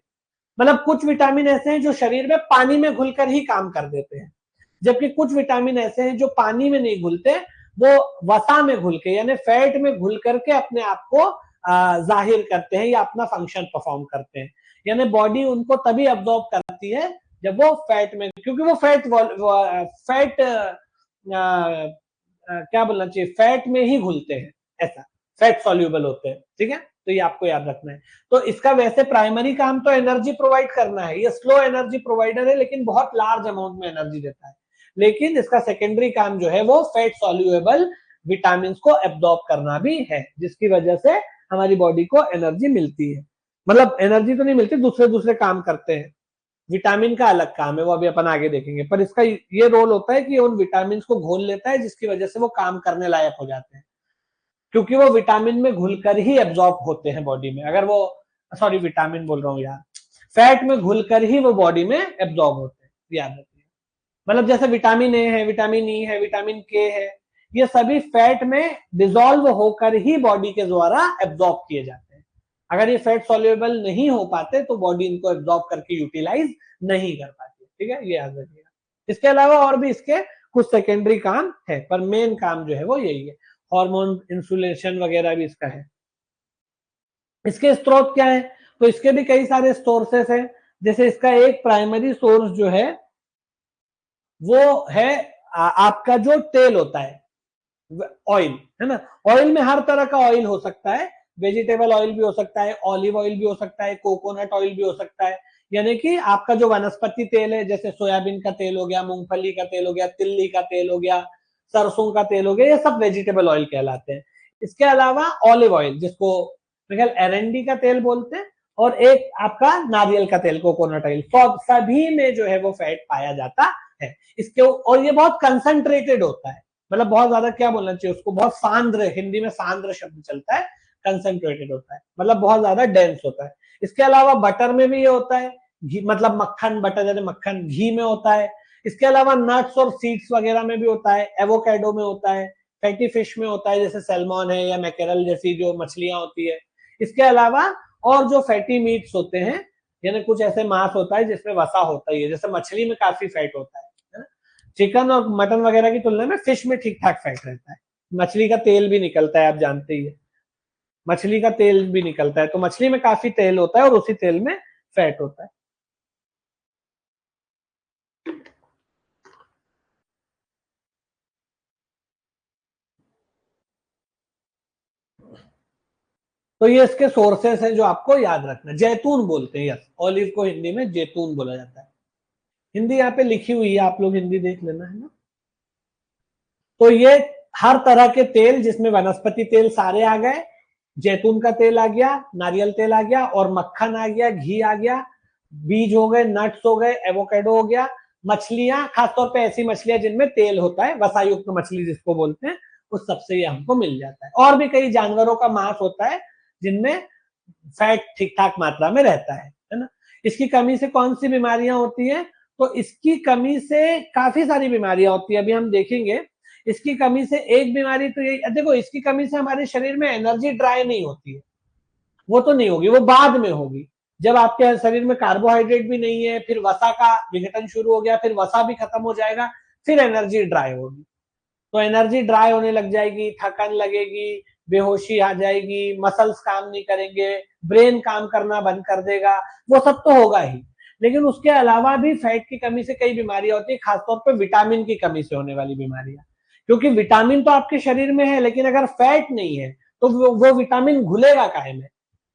मतलब कुछ विटामिन ऐसे हैं जो शरीर में पानी में घुलकर ही काम कर देते हैं, जबकि कुछ विटामिन ऐसे हैं जो पानी में नहीं घुलते, वो वसा में घुल के यानी फैट में घुल करके अपने आप को जाहिर करते हैं या अपना फंक्शन परफॉर्म करते हैं। यानी बॉडी उनको तभी अब्सॉर्ब करती है जब वो फैट में, क्योंकि वो फैट क्या बोलना चाहिए, फैट में ही घुलते हैं, ऐसा फैट सॉल्युबल होते हैं। ठीक है, तो ये आपको याद रखना है। तो इसका वैसे प्राइमरी काम तो एनर्जी प्रोवाइड करना है, ये स्लो एनर्जी प्रोवाइडर है, लेकिन बहुत लार्ज अमाउंट में एनर्जी देता है। लेकिन इसका सेकेंडरी काम जो है वो फैट सॉल्युएबल विटामिन को एब्जॉर्ब करना भी है, जिसकी वजह से हमारी बॉडी को एनर्जी मिलती है। मतलब एनर्जी तो नहीं मिलती, दूसरे दूसरे काम करते हैं। विटामिन का अलग काम है, वो अभी अपन आगे देखेंगे, पर इसका ये रोल होता है कि उन विटामिन को घोल लेता है, जिसकी वजह से वो काम करने लायक हो जाते हैं, क्योंकि वो विटामिन में घुलकर ही एब्जॉर्ब होते हैं बॉडी में। अगर वो, सॉरी विटामिन बोल रहा हूँ यार, फैट में घुलकर ही वो बॉडी में एब्जॉर्ब होते हैं, याद रखिए। मतलब जैसे विटामिन ए है, विटामिन ई है, विटामिन के है, ये सभी फैट में डिसॉल्व होकर ही बॉडी के द्वारा एब्जॉर्ब किए जाते हैं। अगर ये फैट सॉल्युएबल नहीं हो पाते तो बॉडी इनको एब्जॉर्ब करके यूटिलाइज नहीं कर पाती। ठीक है, ये याद रखिएगा। इसके अलावा और भी इसके कुछ सेकेंडरी काम है, पर मेन काम जो है वो यही है। हार्मोन इंसुलेशन वगैरह भी इसका है। इसके स्रोत क्या है, तो इसके भी कई सारे सोर्सेस हैं। जैसे इसका एक प्राइमरी सोर्स जो है वो है आपका जो तेल होता है, ऑयल, है ना। ऑयल में हर तरह का ऑयल हो सकता है, वेजिटेबल ऑयल भी हो सकता है, ऑलिव ऑयल भी हो सकता है, कोकोनट ऑयल भी हो सकता है। यानी कि आपका जो वनस्पति तेल है, जैसे सोयाबीन का तेल हो गया, मूंगफली का तेल हो गया, तिल्ली का तेल हो गया, सरसों का तेल हो गया, ये सब वेजिटेबल ऑयल कहलाते हैं। इसके अलावा ऑलिव ऑयल, जिसको एरंडी का तेल बोलते हैं, और एक आपका नारियल का तेल, कोकोनट ऑयल, सभी में जो है वो फैट पाया जाता है। इसके, और ये बहुत कंसंट्रेटेड होता है, मतलब बहुत ज्यादा, क्या बोलना चाहिए उसको, बहुत सांद्र, हिंदी में सांद्र शब्द चलता है, कंसंट्रेटेड होता है, मतलब बहुत ज्यादा डेंस होता है। इसके अलावा बटर में भी ये होता है, घी, मतलब मक्खन, बटर जैसे मक्खन, घी में होता है। इसके अलावा नट्स और सीड्स वगैरह में भी होता है, एवोकेडो में होता है, फैटी फिश में होता है, जैसे सैल्मन है या मैकेरल जैसी जो मछलियां होती है। इसके अलावा और जो फैटी मीट्स होते हैं, यानी कुछ ऐसे मांस होता है जिसमें वसा होता ही है, जैसे मछली में काफी फैट होता है। चिकन और मटन वगैरह की तुलना में फिश में ठीक ठाक फैट रहता है। मछली का तेल भी निकलता है, आप जानते ही है, मछली का तेल भी निकलता है, तो मछली में काफी तेल होता है और उसी तेल में फैट होता है। तो ये इसके सोर्सेस हैं जो आपको याद रखना। जैतून बोलते हैं, यस, ऑलिव को हिंदी में जैतून बोला जाता है। हिंदी यहाँ पे लिखी हुई है, आप लोग हिंदी देख लेना, है ना। तो ये हर तरह के तेल, जिसमें वनस्पति तेल सारे आ गए, जैतून का तेल आ गया, नारियल तेल आ गया, और मक्खन आ गया, घी आ गया, बीज हो गए, नट्स हो गए, एवोकेडो हो गया, मछलियां, खासतौर पे ऐसी मछलियां जिनमें तेल होता है, वसायुक्त मछली जिसको बोलते हैं, उस सबसे ये हमको मिल जाता है। और भी कई जानवरों का मांस होता है जिनमें फैट ठीक ठाक मात्रा में रहता है ना। इसकी कमी से कौन सी बीमारियां होती है, तो इसकी कमी से काफी सारी बीमारियां होती है, अभी हम देखेंगे। इसकी कमी से एक बीमारी तो यही, देखो इसकी कमी से हमारे शरीर में एनर्जी ड्राई नहीं होती है, वो तो नहीं होगी, वो बाद में होगी। जब आपके शरीर में कार्बोहाइड्रेट भी नहीं है, फिर वसा का विघटन शुरू हो गया, फिर वसा भी खत्म हो जाएगा, फिर एनर्जी ड्राई होगी। तो एनर्जी ड्राई होने लग जाएगी, थकन लगेगी, बेहोशी आ जाएगी, मसल्स काम नहीं करेंगे, ब्रेन काम करना बंद कर देगा, वो सब तो होगा ही। लेकिन उसके अलावा भी फैट की कमी से कई बीमारियां होती है, खासतौर पर विटामिन की कमी से होने वाली बीमारियां। क्योंकि विटामिन तो आपके शरीर में है, लेकिन अगर फैट नहीं है तो वो विटामिन घुलेगा काहे में,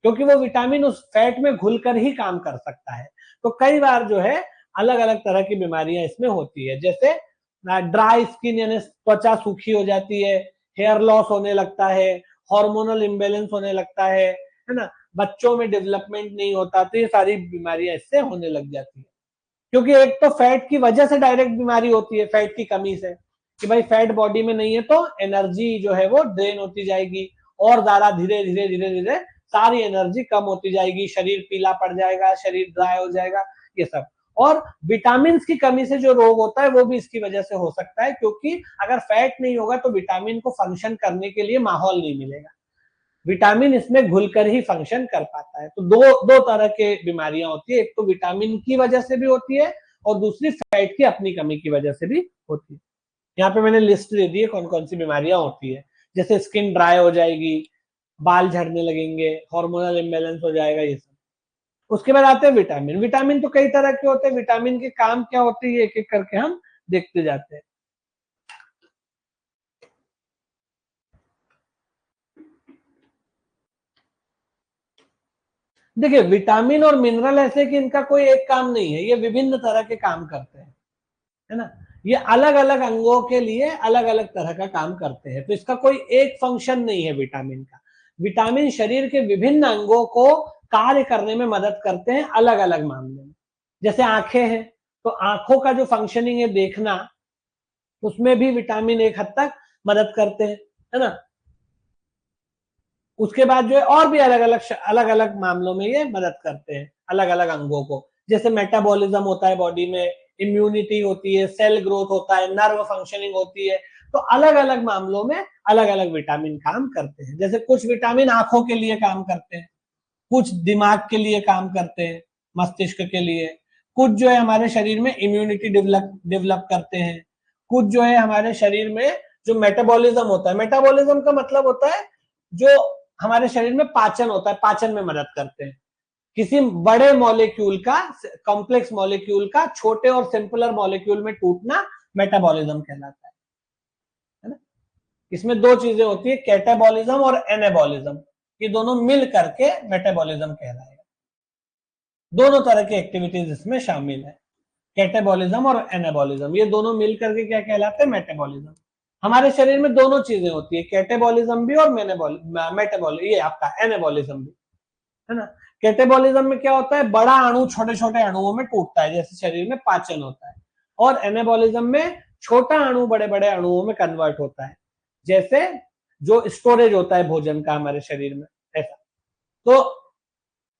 क्योंकि वो विटामिन उस फैट में घुलकर ही काम कर सकता है। तो कई बार जो है अलग अलग तरह की बीमारियां इसमें होती है, जैसे ड्राई स्किन यानी त्वचा सूखी हो जाती है, हेयर लॉस होने लगता है, हार्मोनल इम्बेलेंस होने लगता है ना, बच्चों में डेवलपमेंट नहीं होता, तो ये सारी बीमारियां इससे होने लग जाती है। क्योंकि एक तो फैट की वजह से डायरेक्ट बीमारी होती है, फैट की कमी से, कि भाई फैट बॉडी में नहीं है तो एनर्जी जो है वो ड्रेन होती जाएगी, और ज्यादा धीरे धीरे धीरे धीरे सारी एनर्जी कम होती जाएगी, शरीर पीला पड़ जाएगा, शरीर ड्राई हो जाएगा, ये सब। और विटामिन की कमी से जो रोग होता है वो भी इसकी वजह से हो सकता है, क्योंकि अगर फैट नहीं होगा तो विटामिन को फंक्शन करने के लिए माहौल नहीं मिलेगा, विटामिन इसमें घुलकर ही फंक्शन कर पाता है। तो दो दो तरह के बीमारियां होती है, एक तो विटामिन की वजह से भी होती है, और दूसरी फैट की अपनी कमी की वजह से भी होती है। यहाँ पे मैंने लिस्ट दे दी है कौन कौन सी बीमारियां होती है, जैसे स्किन ड्राई हो जाएगी, बाल झड़ने लगेंगे, हार्मोनल इम्बेलेंस हो जाएगा, ये सब। उसके बाद आते हैं विटामिन। विटामिन तो कई तरह के होते हैं, विटामिन के काम क्या होते हैं एक एक करके हम देखते जाते हैं। देखिए विटामिन और मिनरल ऐसे कि इनका कोई एक काम नहीं है, ये विभिन्न तरह के काम करते हैं, है ना, ये अलग अलग अंगों के लिए अलग अलग तरह का काम करते हैं, तो इसका कोई एक फंक्शन नहीं है विटामिन का। विटामिन शरीर के विभिन्न अंगों को कार्य करने में मदद करते हैं अलग अलग मामले में। जैसे आंखें हैं, तो आंखों का जो फंक्शनिंग है देखना, उसमें भी विटामिन एक हद तक मदद करते हैं, है ना। उसके बाद जो है और भी अलग अलग मामलों में ये मदद करते हैं अलग अलग अंगों को, जैसे मेटाबॉलिज्म होता है बॉडी में, इम्यूनिटी होती है, सेल ग्रोथ होता है, नर्व फंक्शनिंग होती है, तो अलग अलग मामलों में अलग अलग विटामिन काम करते हैं। जैसे कुछ विटामिन आंखों के लिए काम करते हैं, कुछ दिमाग के लिए काम करते हैं, मस्तिष्क के लिए, कुछ जो है हमारे शरीर में इम्यूनिटी डेवलप डेवलप करते हैं, कुछ जो है हमारे शरीर में जो मेटाबॉलिज्म होता है, मेटाबॉलिज्म का मतलब होता है जो हमारे शरीर में पाचन होता है, पाचन में मदद करते हैं। किसी बड़े मॉलिक्यूल का, कॉम्प्लेक्स मॉलिक्यूल का छोटे और सिंपलर मॉलिक्यूल में टूटना मेटाबॉलिज्म कहलाता है ना। इसमें दो चीजें होती है, कैटाबॉलिज्म और एनाबॉलिज्म, ये दोनों मिल करके मेटाबॉलिज्म कहलाएगा। दोनों तरह की एक्टिविटीज इसमें शामिल है, कैटाबॉलिज्म और एनाबॉलिज्म, ये दोनों मिल करके क्या कहलाते हैं, मेटाबॉलिज्म। हमारे शरीर में दोनों चीजें होती है, कैटाबॉलिज्म भी और मेटाबॉलिज्म, ये आपका एनाबॉलिज्म भी, है ना। कैटाबॉलिज्म में क्या होता है, बड़ा अणु छोटे छोटे अणुओं में टूटता है, जैसे शरीर में पाचन होता है, और एनाबॉलिज्म में छोटा अणु बड़े बड़े अणुओं में कन्वर्ट होता है, जैसे जो स्टोरेज होता है भोजन का हमारे शरीर में, ऐसा। तो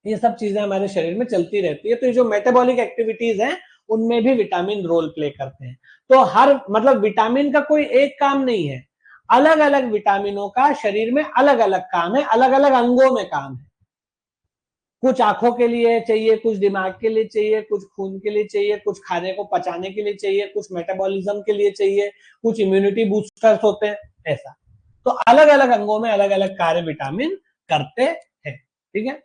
ये सब चीजें हमारे शरीर में चलती रहती है, तो ये जो मेटाबॉलिक एक्टिविटीज हैं उनमें भी विटामिन रोल प्ले करते हैं। तो हर मतलब विटामिन का कोई एक काम नहीं है, अलग अलग विटामिनों का शरीर में अलग अलग काम है, अलग अलग अंगों में काम है। कुछ आंखों के लिए चाहिए, कुछ दिमाग के लिए चाहिए, कुछ खून के लिए चाहिए, कुछ खाने को पचाने के लिए चाहिए, कुछ मेटाबॉलिज्म के लिए चाहिए, कुछ इम्यूनिटी बूस्टर्स होते हैं, ऐसा। तो अलग अलग अंगों में अलग अलग कार्य विटामिन करते हैं, ठीक है।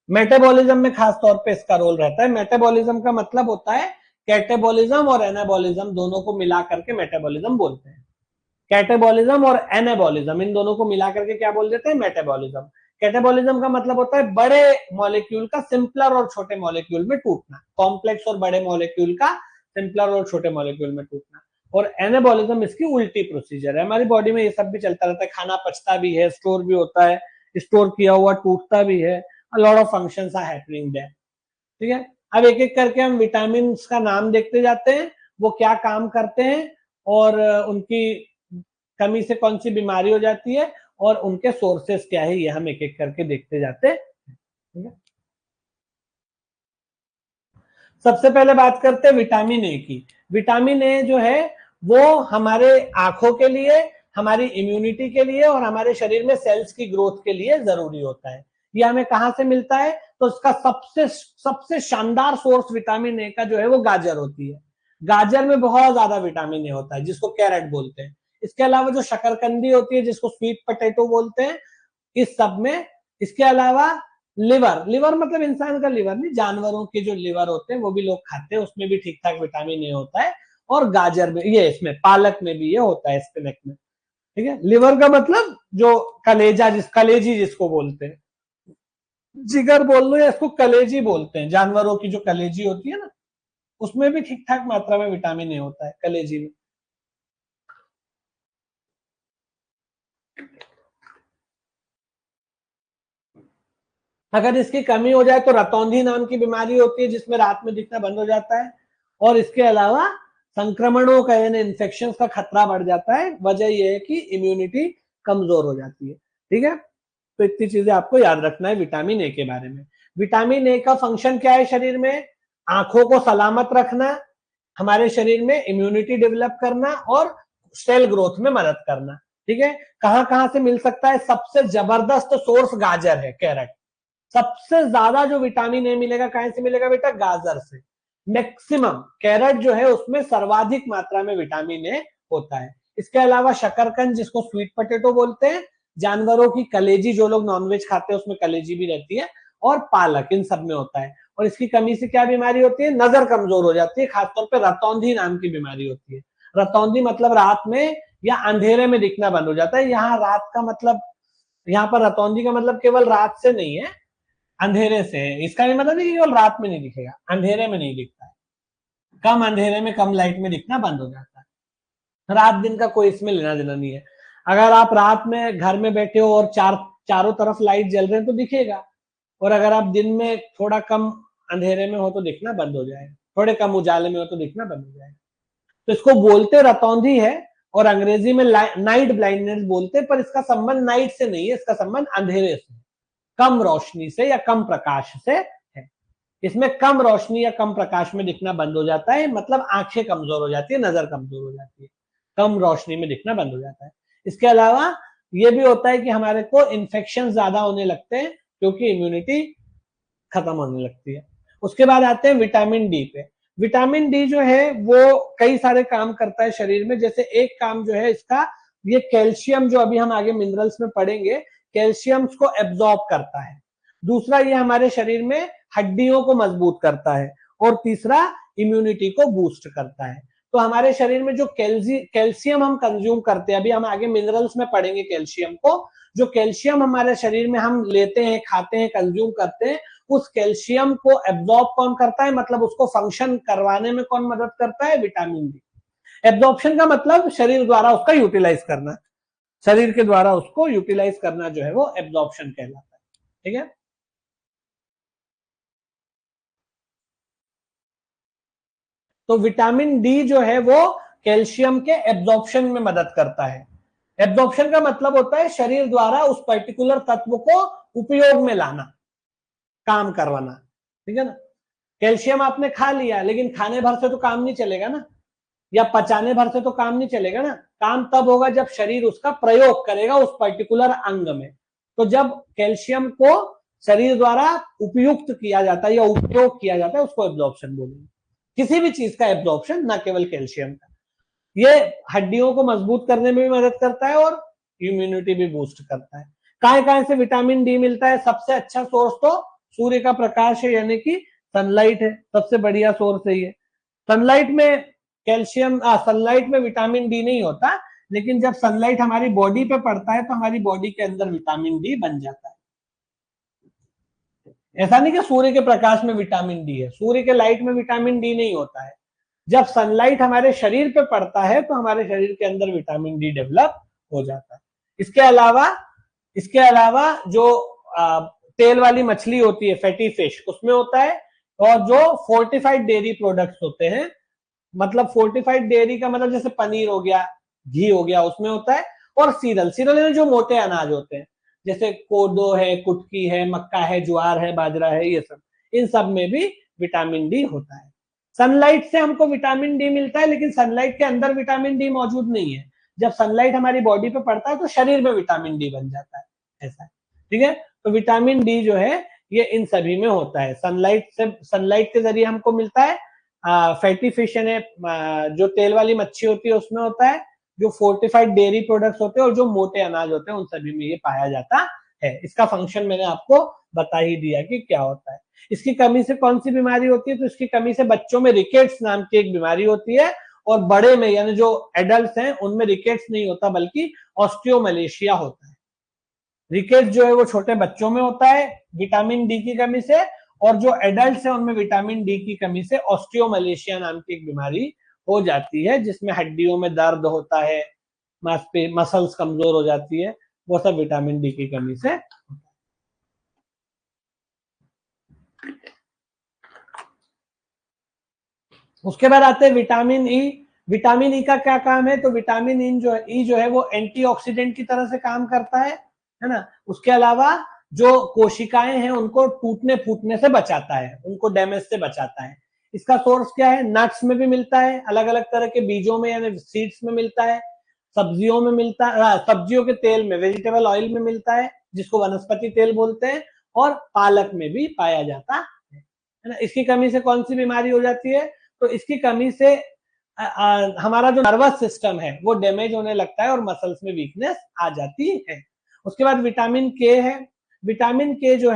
मेटाबॉलिज्म में खास तौर पे इसका रोल रहता है। मेटाबॉलिज्म का मतलब होता है, कैटाबॉलिज्म और एनाबॉलिज्म दोनों को मिला करके मेटाबॉलिज्म बोलते हैं। कैटाबॉलिज्म और एनाबॉलिज्म इन दोनों को मिला करके क्या बोल देते हैं, मेटाबॉलिज्म। कैटाबॉलिज्म का मतलब होता है बड़े मॉलिक्यूल का सिंपलर और छोटे मॉलिक्यूल में टूटना, कॉम्प्लेक्स और बड़े मॉलिक्यूल का सिंपलर और छोटे मॉलिक्यूल में टूटना। और एनाबॉलिज्म इसकी उल्टी प्रोसीजर है, हमारी बॉडी में ये सब भी चलता रहता है, खाना पचता भी है, स्टोर भी होता है, स्टोर किया हुआ टूटता भी है, a lot of functions are happening there, ठीक है। अब एक एक करके हम विटामिन का नाम देखते जाते हैं, वो क्या काम करते हैं, और उनकी कमी से कौन सी बीमारी हो जाती है, और उनके सोर्सेस क्या है, ये हम एक एक करके देखते जाते हैं, ठीक है। सबसे पहले बात करते हैं विटामिन ए की। विटामिन ए जो है वो हमारे आंखों के लिए, हमारी इम्यूनिटी के लिए और हमारे शरीर में सेल्स की ग्रोथ के लिए जरूरी होता है। ये हमें कहां से मिलता है? तो इसका सबसे सबसे शानदार सोर्स विटामिन ए का जो है वो गाजर होती है। गाजर में बहुत ज्यादा विटामिन ए होता है जिसको कैरेट बोलते हैं। इसके अलावा जो शकरकंदी होती है जिसको स्वीट पोटैटो बोलते हैं, इस सब में। इसके अलावा लिवर, लिवर मतलब इंसान का लिवर नहीं, जानवरों के जो लिवर होते हैं वो भी लोग खाते हैं, उसमें भी ठीक ठाक विटामिन ए होता है। और गाजर में, ये इसमें पालक में भी ये होता है, स्पिनच में। ठीक है, लिवर का मतलब जो कलेजा, कलेजी जिसको बोलते हैं, जिगर बोल लो या इसको कलेजी बोलते हैं। जानवरों की जो कलेजी होती है ना, उसमें भी ठीक ठाक मात्रा में विटामिन ए होता है, कलेजी में। अगर इसकी कमी हो जाए तो रतौंधी नाम की बीमारी होती है जिसमें रात में दिखना बंद हो जाता है। और इसके अलावा संक्रमणों का यानी इन्फेक्शन का खतरा बढ़ जाता है। वजह यह है कि इम्यूनिटी कमजोर हो जाती है। ठीक है, तो इतनी चीजें आपको याद रखना है विटामिन ए के बारे में। विटामिन ए का फंक्शन क्या है शरीर में? आंखों को सलामत रखना, हमारे शरीर में इम्यूनिटी डेवलप करना और सेल ग्रोथ में मदद करना। ठीक है, कहां कहां से मिल सकता है? सबसे जबरदस्त सोर्स गाजर है, कैरेट। सबसे ज्यादा जो विटामिन ए मिलेगा कहां से मिलेगा बेटा? गाजर से। मैक्सिमम कैरेट जो है उसमें सर्वाधिक मात्रा में विटामिन ए होता है। इसके अलावा शकरकंद जिसको स्वीट पोटैटो बोलते हैं, जानवरों की कलेजी, जो लोग नॉनवेज खाते हैं उसमें कलेजी भी रहती है, और पालक, इन सब में होता है। और इसकी कमी से क्या बीमारी होती है? नजर कमजोर हो जाती है, खासतौर पर रतौंधी नाम की बीमारी होती है। रतौंधी मतलब रात में या अंधेरे में दिखना बंद हो जाता है। यहाँ रात का मतलब, यहाँ पर रतौंधी का मतलब केवल रात से नहीं है, अंधेरे से है। इसका भी मतलब नहीं कि केवल रात में नहीं दिखेगा, अंधेरे में नहीं दिखता है। कम अंधेरे में, कम लाइट में दिखना बंद हो जाता है। रात दिन का कोई इसमें लेना देना नहीं है। अगर आप रात में घर में बैठे हो और चारों तरफ लाइट जल रहे हैं तो दिखेगा, और अगर आप दिन में थोड़ा कम अंधेरे में हो तो दिखना बंद हो जाएगा, थोड़े कम उजाले में हो तो दिखना बंद हो जाएगा। तो इसको बोलते रतौंधी है, और अंग्रेजी में नाइट ब्लाइंडनेस बोलते हैं, पर इसका संबंध नाइट से नहीं है, इसका संबंध अंधेरे से, कम रोशनी से या कम प्रकाश से है। इसमें कम रोशनी या कम प्रकाश में दिखना बंद हो जाता है, मतलब आंखें कमजोर हो जाती है, नजर कमजोर हो जाती है, कम रोशनी में दिखना बंद हो जाता है। इसके अलावा यह भी होता है कि हमारे को इन्फेक्शन ज्यादा होने लगते हैं क्योंकि इम्यूनिटी खत्म होने लगती है। उसके बाद आते हैं विटामिन डी पे। विटामिन डी जो है वो कई सारे काम करता है शरीर में। जैसे एक काम जो है इसका, ये कैल्शियम, जो अभी हम आगे मिनरल्स में पढ़ेंगे, कैल्शियम को एब्जॉर्ब करता है। दूसरा, ये हमारे शरीर में हड्डियों को मजबूत करता है। और तीसरा, इम्यूनिटी को बूस्ट करता है। तो हमारे शरीर में जो कैल्शियम हम कंज्यूम करते हैं, अभी हम आगे मिनरल्स में पढ़ेंगे कैल्शियम को, जो कैल्शियम हमारे शरीर में हम लेते हैं, खाते हैं, कंज्यूम करते हैं, उस कैल्शियम को एब्जॉर्ब कौन करता है, मतलब उसको फंक्शन करवाने में कौन मदद करता है? Vitamin D. एब्जॉर्प्शन का मतलब शरीर द्वारा उसका यूटिलाइज करना, शरीर के द्वारा उसको यूटिलाइज करना जो है वो एब्जॉर्प्शन कहलाता है। ठीक है, तो विटामिन डी जो है वो कैल्शियम के एब्जॉर्प्शन में मदद करता है। एब्जॉर्प्शन का मतलब होता है शरीर द्वारा उस पर्टिकुलर तत्व को उपयोग में लाना, काम करवाना। ठीक है ना, कैल्शियम आपने खा लिया, लेकिन खाने भर से तो काम नहीं चलेगा ना, या पचाने भर से तो काम नहीं चलेगा ना। काम तब होगा जब शरीर उसका प्रयोग करेगा उस पर्टिकुलर अंग में। तो जब कैल्शियम को शरीर द्वारा उपयुक्त किया जाता है या उपयोग किया जाता है, उसको एब्जॉर्प्शन बोलेंगे। किसी भी चीज का एब्जॉर्प्शन, ना केवल कैल्शियम का। ये हड्डियों को मजबूत करने में भी मदद करता है और इम्यूनिटी भी बूस्ट करता है। कहां कहां से विटामिन डी मिलता है? सबसे अच्छा सोर्स तो सूर्य का प्रकाश है, यानी कि सनलाइट है, सबसे बढ़िया सोर्स है ये। सनलाइट में कैल्शियम, सनलाइट में विटामिन डी नहीं होता, लेकिन जब सनलाइट हमारी बॉडी पे पड़ता है तो हमारी बॉडी के अंदर विटामिन डी बन जाता है। ऐसा नहीं कि सूर्य के प्रकाश में विटामिन डी है, सूर्य के लाइट में विटामिन डी नहीं होता है। जब सनलाइट हमारे शरीर पे पड़ता है तो हमारे शरीर के अंदर विटामिन डी डेवलप हो जाता है। इसके अलावा, जो तेल वाली मछली होती है, फैटी फिश, उसमें होता है। और जो फोर्टिफाइड डेयरी प्रोडक्ट्स होते हैं, मतलब फोर्टिफाइड डेयरी का मतलब जैसे पनीर हो गया, घी हो गया, उसमें होता है। और सीरियल, सीरियल जो मोटे अनाज होते हैं, जैसे कोदो है, कुटकी है, मक्का है, ज्वार है, बाजरा है, ये सब, इन सब में भी विटामिन डी होता है। सनलाइट से हमको विटामिन डी मिलता है, लेकिन सनलाइट के अंदर विटामिन डी मौजूद नहीं है। जब सनलाइट हमारी बॉडी पे पड़ता है तो शरीर में विटामिन डी बन जाता है, ऐसा। ठीक है, तो विटामिन डी जो है ये इन सभी में होता है। सनलाइट के जरिए हमको मिलता है। फैटी फिश यानी जो तेल वाली मच्छी होती है उसमें होता है, जो फोर्टिफाइड डेयरी प्रोडक्ट्स होते हैं और जो मोटे अनाज होते हैं उन सभी में ये पाया जाता है। इसका फंक्शन मैंने आपको बता ही दिया कि क्या होता है। इसकी कमी से कौन सी बीमारी होती है, तो इसकी कमी से बच्चों में रिकेट्स नाम की एक बीमारी होती है, और बड़े में यानी जो एडल्ट हैं उनमें रिकेट्स नहीं होता बल्कि ऑस्टियोमलेशिया होता है। रिकेट्स जो है वो छोटे बच्चों में होता है विटामिन डी की कमी से, और जो एडल्ट है उनमें विटामिन डी की कमी से ऑस्टियोमलेशिया नाम की एक बीमारी हो जाती है, जिसमें हड्डियों में दर्द होता है, मसल्स कमजोर हो जाती है, वो सब विटामिन डी की कमी से। उसके बाद आते हैं विटामिन ई। विटामिन ई का क्या काम है, तो विटामिन ई जो है वो एंटीऑक्सीडेंट की तरह से काम करता है ना। उसके अलावा जो कोशिकाएं हैं उनको टूटने फूटने से बचाता है, उनको डैमेज से बचाता है। इसका सोर्स क्या है, नट्स में भी मिलता है, अलग अलग तरह के बीजों में यानी सीड्स में मिलता है, सब्जियों में मिलता है, सब्जियों के तेल में, वेजिटेबल ऑयल में मिलता है जिसको वनस्पति तेल बोलते हैं, और पालक में भी पाया जाता है ना। इसकी कमी से कौन सी बीमारी हो जाती है, तो इसकी कमी से हमारा जो नर्वस सिस्टम है वो डैमेज होने लगता है और मसल्स में वीकनेस आ जाती है। उसके बाद विटामिन के है। विटामिन के जो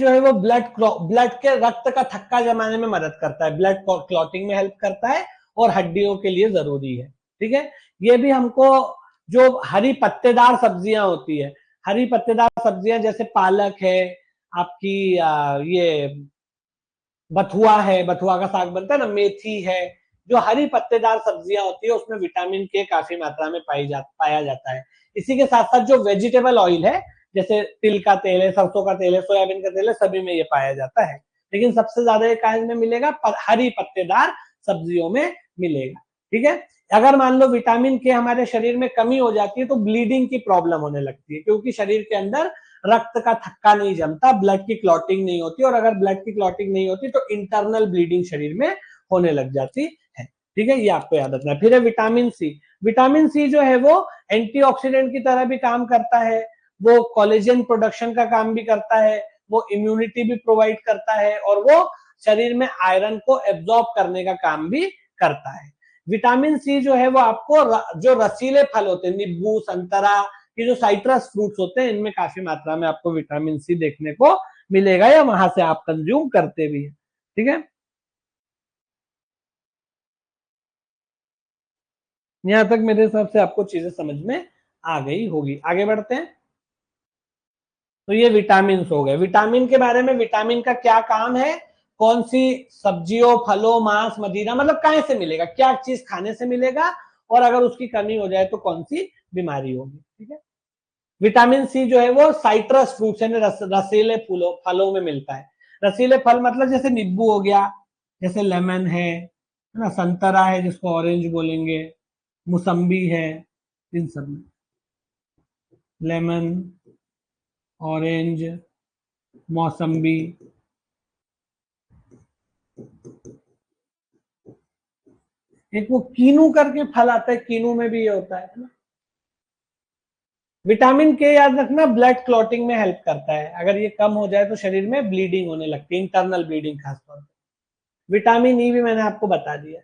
है वो ब्लड के रक्त का थक्का जमाने में मदद करता है, ब्लड क्लॉटिंग में हेल्प करता है और हड्डियों के लिए जरूरी है। ठीक है, ये भी हमको जो हरी पत्तेदार सब्जियां होती है, हरी पत्तेदार सब्जियां जैसे पालक है आपकी, ये बथुआ है, बथुआ का साग बनता है ना, मेथी है, जो हरी पत्तेदार सब्जियां होती है उसमें विटामिन के काफी मात्रा में पाया जाता है। इसी के साथ साथ जो वेजिटेबल ऑयल है, जैसे तिल का तेल है, सरसों का तेल है, सोयाबीन का तेल है, सभी में ये पाया जाता है। लेकिन सबसे ज्यादा ये कहाँ में मिलेगा, हरी पत्तेदार सब्जियों में मिलेगा। ठीक है, अगर मान लो विटामिन के हमारे शरीर में कमी हो जाती है तो ब्लीडिंग की प्रॉब्लम होने लगती है, क्योंकि शरीर के अंदर रक्त का थक्का नहीं जमता, ब्लड की क्लॉटिंग नहीं होती, और अगर ब्लड की क्लॉटिंग नहीं होती तो इंटरनल ब्लीडिंग शरीर में होने लग जाती है। ठीक है, ये आपको याद रखना है। फिर है विटामिन सी। विटामिन सी जो है वो एंटीऑक्सीडेंट की तरह भी काम करता है, वो कोलेजन प्रोडक्शन का काम भी करता है, वो इम्यूनिटी भी प्रोवाइड करता है, और वो शरीर में आयरन को एब्जॉर्ब करने का काम भी करता है। विटामिन सी जो है वो आपको जो रसीले फल होते हैं, नींबू, संतरा, ये जो साइट्रस फ्रूट्स होते हैं, इनमें काफी मात्रा में आपको विटामिन सी देखने को मिलेगा, या वहां से आप कंज्यूम करते भी हैं। ठीक है, यहां तक मेरे हिसाब से आपको चीजें समझ में आ गई होगी। आगे बढ़ते हैं। तो ये विटामिन हो गए। विटामिन के बारे में, विटामिन का क्या काम है, कौन सी सब्जियों, फलों, मांस, मदिरा, मतलब कहां से मिलेगा, क्या चीज खाने से मिलेगा, और अगर उसकी कमी हो जाए तो कौन सी बीमारी होगी। ठीक है, विटामिन सी जो है वो साइट्रस फ्रूट्स यानी रसीले फलों में मिलता है। रसीले फल मतलब जैसे नींबू हो गया, जैसे लेमन है ना, संतरा है जिसको ऑरेंज बोलेंगे, मुसम्बी है, इन सब में लेमन, ऑरेंज, मौसम्बी। एक वो कीनू करके फल आता है, कीनू में भी ये होता है ना। विटामिन के याद रखना ब्लड क्लॉटिंग में हेल्प करता है, अगर ये कम हो जाए तो शरीर में ब्लीडिंग होने लगती है, इंटरनल ब्लीडिंग खासतौर पर। विटामिन ई भी मैंने आपको बता दिया।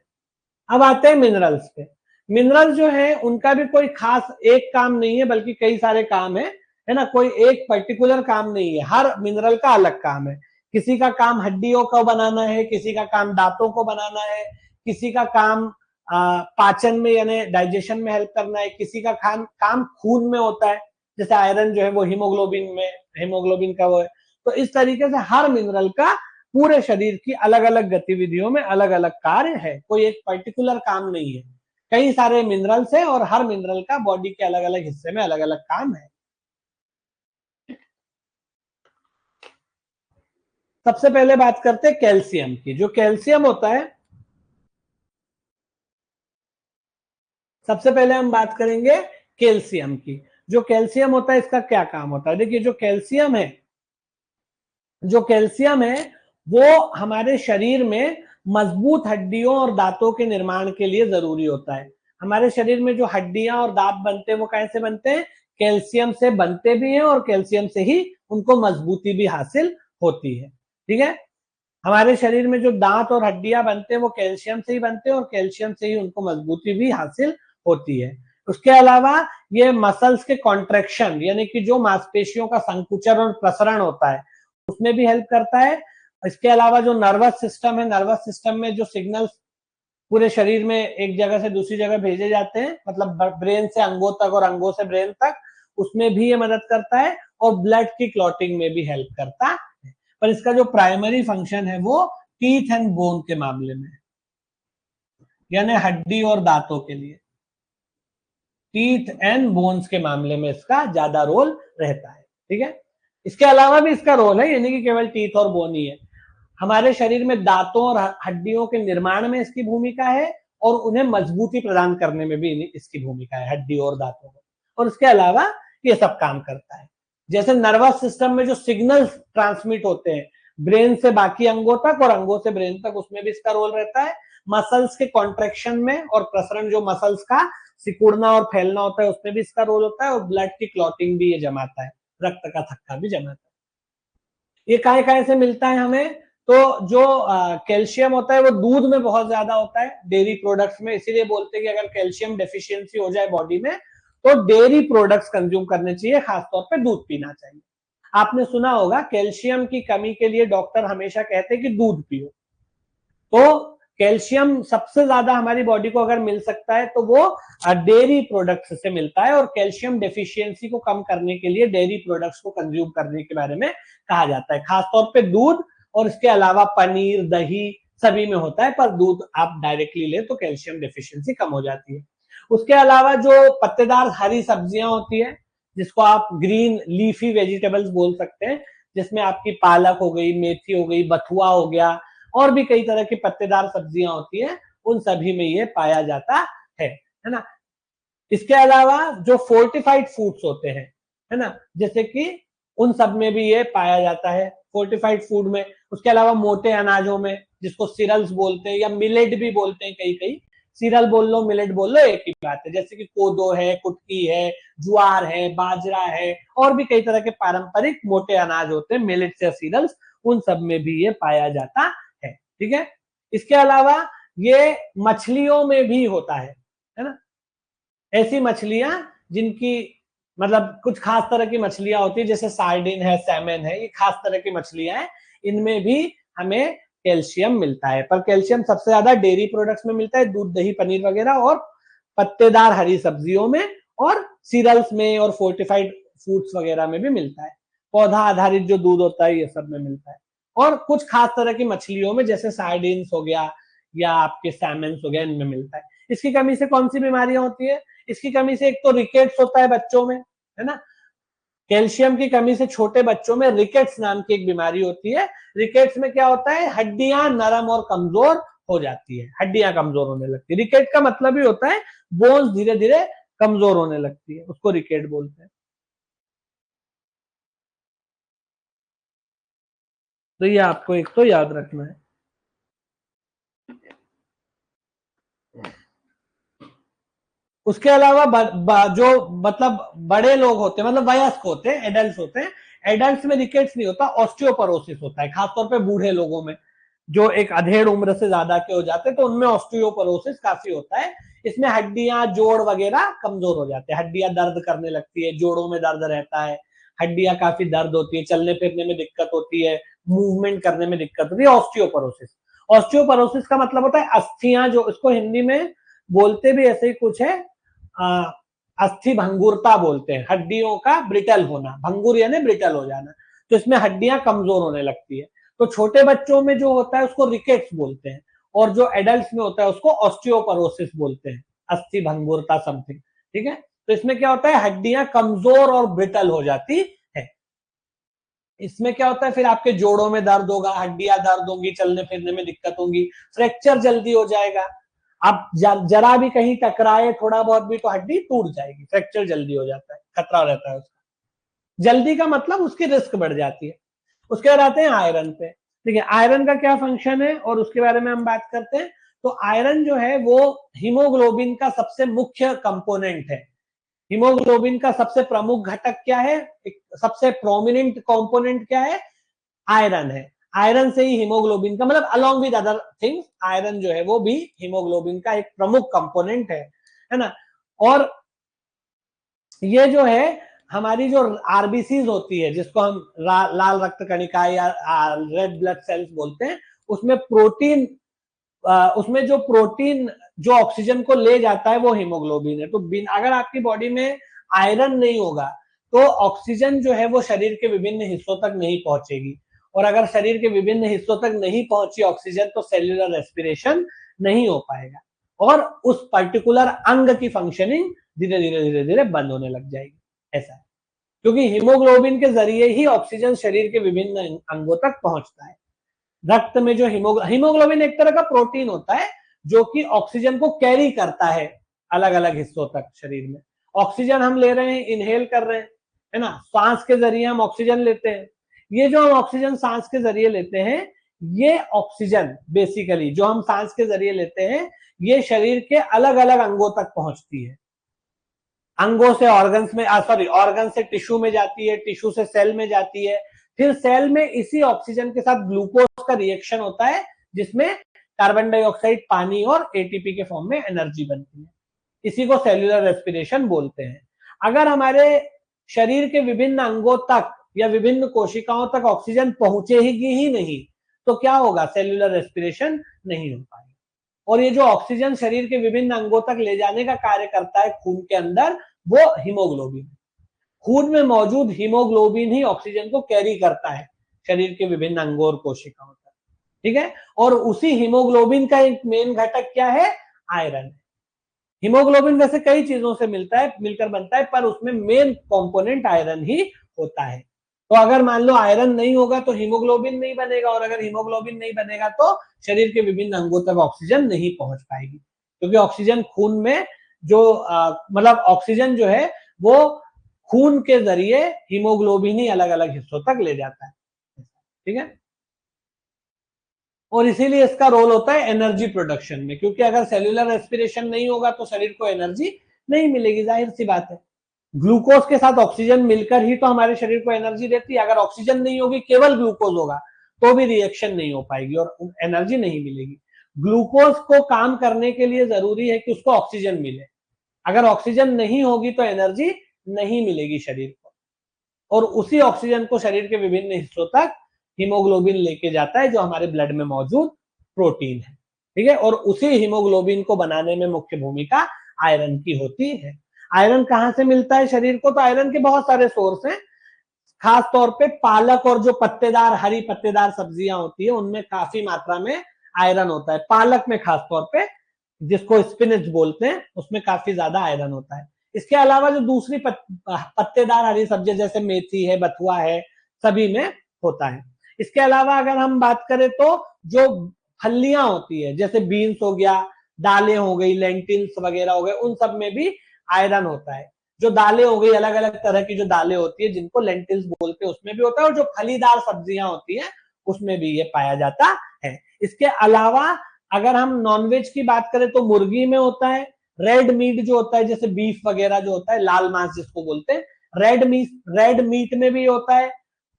अब आते हैं मिनरल्स पे। मिनरल्स जो है उनका भी कोई खास एक काम नहीं है, बल्कि कई सारे काम है ना, कोई एक पर्टिकुलर काम नहीं है, हर मिनरल का अलग काम है। किसी का काम हड्डियों को बनाना है, किसी का काम दांतों को बनाना है, किसी का काम पाचन में यानी डाइजेशन में हेल्प करना है, किसी का काम खून में होता है, जैसे आयरन जो है वो हीमोग्लोबिन का वो है। तो इस तरीके से हर मिनरल का पूरे शरीर की अलग अलग गतिविधियों में अलग अलग कार्य है, कोई एक पर्टिकुलर काम नहीं है। कई सारे मिनरल्स है और हर मिनरल का बॉडी के अलग अलग हिस्से में अलग अलग काम है। सबसे पहले बात करते हैं कैल्शियम की। जो कैल्शियम होता है, सबसे पहले हम बात करेंगे कैल्शियम की। जो कैल्शियम होता है इसका क्या काम होता है, देखिए जो कैल्शियम है वो हमारे शरीर में मजबूत हड्डियों और दांतों के निर्माण के लिए जरूरी होता है। हमारे शरीर में जो हड्डियां और दांत बनते हैं वो कैसे बनते हैं? कैल्शियम से बनते भी हैं और कैल्शियम से ही उनको मजबूती भी हासिल होती है। ठीक है, हमारे शरीर में जो दांत और हड्डियां बनते हैं वो कैल्शियम से ही बनते हैं और कैल्शियम से ही उनको मजबूती भी हासिल होती है। उसके अलावा ये मसल्स के कॉन्ट्रैक्शन यानी कि जो मांसपेशियों का संकुचन और प्रसरण होता है उसमें भी हेल्प करता है। इसके अलावा जो नर्वस सिस्टम है, नर्वस सिस्टम में जो सिग्नल्स पूरे शरीर में एक जगह से दूसरी जगह भेजे जाते हैं, मतलब ब्रेन से अंगों तक और अंगों से ब्रेन तक, उसमें भी ये मदद करता है और ब्लड की क्लॉटिंग में भी हेल्प करता है। पर इसका जो प्राइमरी फंक्शन है वो टीथ एंड बोन के मामले में, यानी हड्डी और दांतों के लिए, टीथ एंड बोन्स के मामले में इसका ज्यादा रोल रहता है। ठीक है, इसके अलावा भी इसका रोल है, यानी कि केवल टीथ और बोन ही है। हमारे शरीर में दांतों और हड्डियों के निर्माण में इसकी भूमिका है और उन्हें मजबूती प्रदान करने में भी इसकी भूमिका है, हड्डी और दांतों को। और इसके अलावा ये सब काम करता है। जैसे नर्वस सिस्टम में जो सिग्नल्स ट्रांसमिट होते हैं ब्रेन से बाकी अंगों तक और अंगों से ब्रेन तक, उसमें भी इसका रोल रहता है। मसल्स के कॉन्ट्रेक्शन में और प्रसरण, जो मसल्स का सिकुड़ना और फैलना होता है, उसमें भी इसका रोल होता है। और ब्लड की क्लॉटिंग भी ये जमाता है, रक्त का थक्का भी जमाता है। ये काय से मिलता है हमें? तो जो कैल्शियम होता है वो दूध में बहुत ज्यादा होता है, डेयरी प्रोडक्ट्स में। इसीलिए बोलते हैं कि अगर कैल्शियम डेफिशिएंसी हो जाए बॉडी में तो डेयरी प्रोडक्ट्स कंज्यूम करने चाहिए, खासतौर पे दूध पीना चाहिए। आपने सुना होगा कैल्शियम की कमी के लिए डॉक्टर हमेशा कहते हैं कि दूध पियो। तो कैल्शियम सबसे ज्यादा हमारी बॉडी को अगर मिल सकता है तो वो डेयरी प्रोडक्ट्स से मिलता है। और कैल्शियम डेफिशिएंसी को कम करने के लिए डेयरी प्रोडक्ट्स को कंज्यूम करने के बारे में कहा जाता है, खासतौर पे दूध। और इसके अलावा पनीर, दही सभी में होता है, पर दूध आप डायरेक्टली ले तो कैल्शियम डेफिशिएंसी कम हो जाती है। उसके अलावा जो पत्तेदार हरी सब्जियां होती है, जिसको आप ग्रीन लीफी वेजिटेबल्स बोल सकते हैं, जिसमें आपकी पालक हो गई, मेथी हो गई, बथुआ हो गया, और भी कई तरह की पत्तेदार सब्जियां होती हैं, उन सभी में ये पाया जाता है ना। इसके अलावा जो फोर्टिफाइड फूड्स होते हैं, है ना, जैसे कि उन सब में भी ये पाया जाता है, फोर्टिफाइड फूड में। उसके अलावा मोटे अनाजों में, जिसको सीरियल्स बोलते हैं या मिलेट भी बोलते हैं, कई कई सीरियल बोल लो मिलेट बोल लो एक ही बात है। जैसे कि कोदो है, कुटकी है, ज्वार है, बाजरा है, और भी कई तरह के पारंपरिक मोटे अनाज होते हैं, मिलेट्स या सीरियल्स, उन सब में भी ये पाया जाता है। ठीक है, इसके अलावा ये मछलियों में भी होता है ना। ऐसी मछलियां जिनकी, मतलब कुछ खास तरह की मछलियां होती है, जैसे सार्डिन है, सैमन है, ये खास तरह की मछलियां हैं, इनमें भी हमें कैल्शियम मिलता है। पर कैल्शियम सबसे ज्यादा डेयरी प्रोडक्ट्स में मिलता है, दूध, दही, पनीर वगैरह, और पत्तेदार हरी सब्जियों में, और सीरियल्स में, और फोर्टिफाइड फूड्स वगैरह में भी मिलता है। पौधा आधारित जो दूध होता है ये सब में मिलता है। और कुछ खास तरह की मछलियों में, जैसे सार्डिन्स हो गया या आपके सैमन्स हो गया, इनमें मिलता है। इसकी कमी से कौन सी बीमारियां होती है? इसकी कमी से एक तो रिकेट्स होता है बच्चों में, है ना। कैल्शियम की कमी से छोटे बच्चों में रिकेट्स नाम की एक बीमारी होती है। रिकेट्स में क्या होता है? हड्डियां नरम और कमजोर हो जाती है, हड्डियां कमजोर होने लगती है। रिकेट का मतलब ही होता है बोन्स धीरे धीरे कमजोर होने लगती है, उसको रिकेट बोलते हैं। तो ये आपको एक तो याद रखना है। उसके अलावा जो मतलब बड़े लोग होते हैं, मतलब वयस्क होते हैं, एडल्ट होते हैं, एडल्ट में रिकेट्स नहीं होता, ऑस्टियोपोरोसिस होता है, खासतौर पे बूढ़े लोगों में, जो एक अधेड़ उम्र से ज्यादा के हो जाते हैं, तो उनमें ऑस्टियोपोरोसिस काफी होता है। इसमें हड्डियां, जोड़ वगैरह कमजोर हो जाते हैं, हड्डियां दर्द करने लगती है, जोड़ों में दर्द रहता है, हड्डियां काफी दर्द होती है, चलने फिरने में दिक्कत होती है, मूवमेंट करने में दिक्कत होती है, ऑस्टियोपोरोसिस। ऑस्टियोपोरोसिस का मतलब होता है अस्थियां, जो इसको हिंदी में बोलते भी ऐसे ही कुछ है, अस्थि भंगुरता बोलते हैं, हड्डियों का ब्रिटल होना, भंगुर यानी ब्रिटल हो जाना। तो इसमें हड्डियां कमजोर होने लगती है। तो छोटे बच्चों में जो होता है उसको रिकेट्स बोलते हैं, और जो एडल्ट में होता है उसको ऑस्टियोपोरोसिस बोलते हैं, अस्थि भंगुरता समथिंग। ठीक है, तो इसमें क्या होता है? हड्डियां कमजोर और ब्रिटल हो जाती है। इसमें क्या होता है? फिर आपके जोड़ों में दर्द होगा, हड्डियां दर्द होंगी, चलने फिरने में दिक्कत होगी, फ्रैक्चर जल्दी हो जाएगा। आप जरा भी कहीं टकराए थोड़ा बहुत भी तो हड्डी टूट जाएगी, फ्रैक्चर जल्दी हो जाता है, खतरा रहता है उसका। जल्दी का मतलब उसकी रिस्क बढ़ जाती है। उसके बाद आते हैं आयरन पे। देखिए आयरन का क्या फंक्शन है और उसके बारे में हम बात करते हैं। तो आयरन जो है वो हीमोग्लोबिन का सबसे मुख्य कंपोनेंट है। हीमोग्लोबिन का सबसे प्रमुख घटक क्या है, सबसे प्रोमिनेंट कंपोनेंट क्या है, आयरन है। आयरन से ही हीमोग्लोबिन का मतलब along with other things iron जो है वो भी हीमोग्लोबिन का एक प्रमुख कंपोनेंट है ना। और ये जो है हमारी जो आरबीसीज होती है जिसको हम लाल रक्त कणिकाएं या रेड ब्लड सेल्स बोलते हैं, उसमें प्रोटीन उसमें जो प्रोटीन जो ऑक्सीजन को ले जाता है वो हीमोग्लोबिन है। तो अगर आपकी बॉडी में आयरन नहीं होगा तो ऑक्सीजन जो है वो शरीर के विभिन्न हिस्सों तक नहीं पहुंचेगी, और अगर शरीर के विभिन्न हिस्सों तक नहीं पहुंची ऑक्सीजन तो सेल्यूलर रेस्पिरेशन नहीं हो पाएगा और उस पर्टिकुलर अंग की फंक्शनिंग धीरे धीरे धीरे धीरे बंद होने लग जाएगी। ऐसा है क्योंकि हीमोग्लोबिन के जरिए ही ऑक्सीजन शरीर के विभिन्न अंगों तक पहुंचता है। रक्त में जो हीमोग्लोबिन एक तरह का प्रोटीन होता है जो कि ऑक्सीजन को कैरी करता है अलग अलग हिस्सों तक शरीर में। ऑक्सीजन हम ले रहे हैं, इनहेल कर रहे हैं, है ना, सांस के जरिए हम ऑक्सीजन लेते हैं। ये जो हम ऑक्सीजन सांस के जरिए लेते हैं, ये ऑक्सीजन बेसिकली जो हम सांस के जरिए लेते हैं ये शरीर के अलग अलग अंगों तक पहुंचती है। अंगों से ऑर्गन्स में ऑर्गन से टिश्यू में जाती है, टिश्यू से सेल में जाती है, फिर सेल में इसी ऑक्सीजन के साथ ग्लूकोज का रिएक्शन होता है जिसमें कार्बन डाइऑक्साइड, पानी और एटीपी के फॉर्म में एनर्जी बनती है। इसी को सेल्यूलर रेस्पिरेशन बोलते हैं। अगर हमारे शरीर के विभिन्न अंगों तक या विभिन्न कोशिकाओं तक ऑक्सीजन पहुंचेगी ही नहीं तो क्या होगा, सेल्यूलर रेस्पिरेशन नहीं हो पाएगा। और ये जो ऑक्सीजन शरीर के विभिन्न अंगों तक ले जाने का कार्य करता है खून के अंदर, वो हीमोग्लोबिन। खून में मौजूद हीमोग्लोबिन ही ऑक्सीजन को कैरी करता है शरीर के विभिन्न अंगों और कोशिकाओं तक, ठीक है। और उसी हीमोग्लोबिन का एक मेन घटक क्या है, आयरन। हीमोग्लोबिन वैसे कई चीजों से मिलकर बनता है, पर उसमें मेन कंपोनेंट आयरन ही होता है। तो अगर मान लो आयरन नहीं होगा तो हीमोग्लोबिन नहीं बनेगा, और अगर हीमोग्लोबिन नहीं बनेगा तो शरीर के विभिन्न अंगों तक ऑक्सीजन नहीं पहुंच पाएगी, क्योंकि ऑक्सीजन खून में जो मतलब ऑक्सीजन जो है वो खून के जरिए हीमोग्लोबिन ही अलग अलग हिस्सों तक ले जाता है, ठीक है। और इसीलिए इसका रोल होता है एनर्जी प्रोडक्शन में, क्योंकि अगर सेल्यूलर रेस्पिरेशन नहीं होगा तो शरीर को एनर्जी नहीं मिलेगी, जाहिर सी बात है। ग्लूकोज के साथ ऑक्सीजन मिलकर ही तो हमारे शरीर को एनर्जी देती है। अगर ऑक्सीजन नहीं होगी, केवल ग्लूकोज होगा तो भी रिएक्शन नहीं हो पाएगी और एनर्जी नहीं मिलेगी। ग्लूकोज को काम करने के लिए जरूरी है कि उसको ऑक्सीजन मिले। अगर ऑक्सीजन नहीं होगी तो एनर्जी नहीं मिलेगी शरीर को, और उसी ऑक्सीजन को शरीर के विभिन्न हिस्सों तक हीमोग्लोबिन लेके जाता है जो हमारे ब्लड में मौजूद प्रोटीन है, ठीक है। और उसी हीमोग्लोबिन को बनाने में मुख्य भूमिका आयरन की होती है। आयरन कहाँ से मिलता है शरीर को, तो आयरन के बहुत सारे सोर्स हैं। खास तौर पे पालक और जो पत्तेदार हरी पत्तेदार सब्जियां होती है उनमें काफी मात्रा में आयरन होता है। पालक में खास तौर पे, जिसको स्पिनच बोलते हैं, उसमें काफी ज्यादा आयरन होता है। इसके अलावा जो दूसरी पत्तेदार हरी सब्जियां जैसे मेथी है, बथुआ है, सभी में होता है। इसके अलावा अगर हम बात करें तो जो फलियां होती है जैसे बीन्स हो गया, दालें हो गई, लेंटिल्स वगैरह हो गए, उन सब में भी आयरन होता है। जो दालें हो गई, अलग अलग तरह की जो दालें होती है जिनको लेंटिल्स बोलते हैं, उसमें भी होता है, और जो फलीदार सब्जियां होती है उसमें भी ये पाया जाता है। इसके अलावा अगर हम नॉनवेज की बात करें तो मुर्गी में होता है। रेड मीट जो होता है जैसे बीफ वगैरह जो होता है, लाल मांस जिसको बोलते हैं, रेड मीट में भी होता है।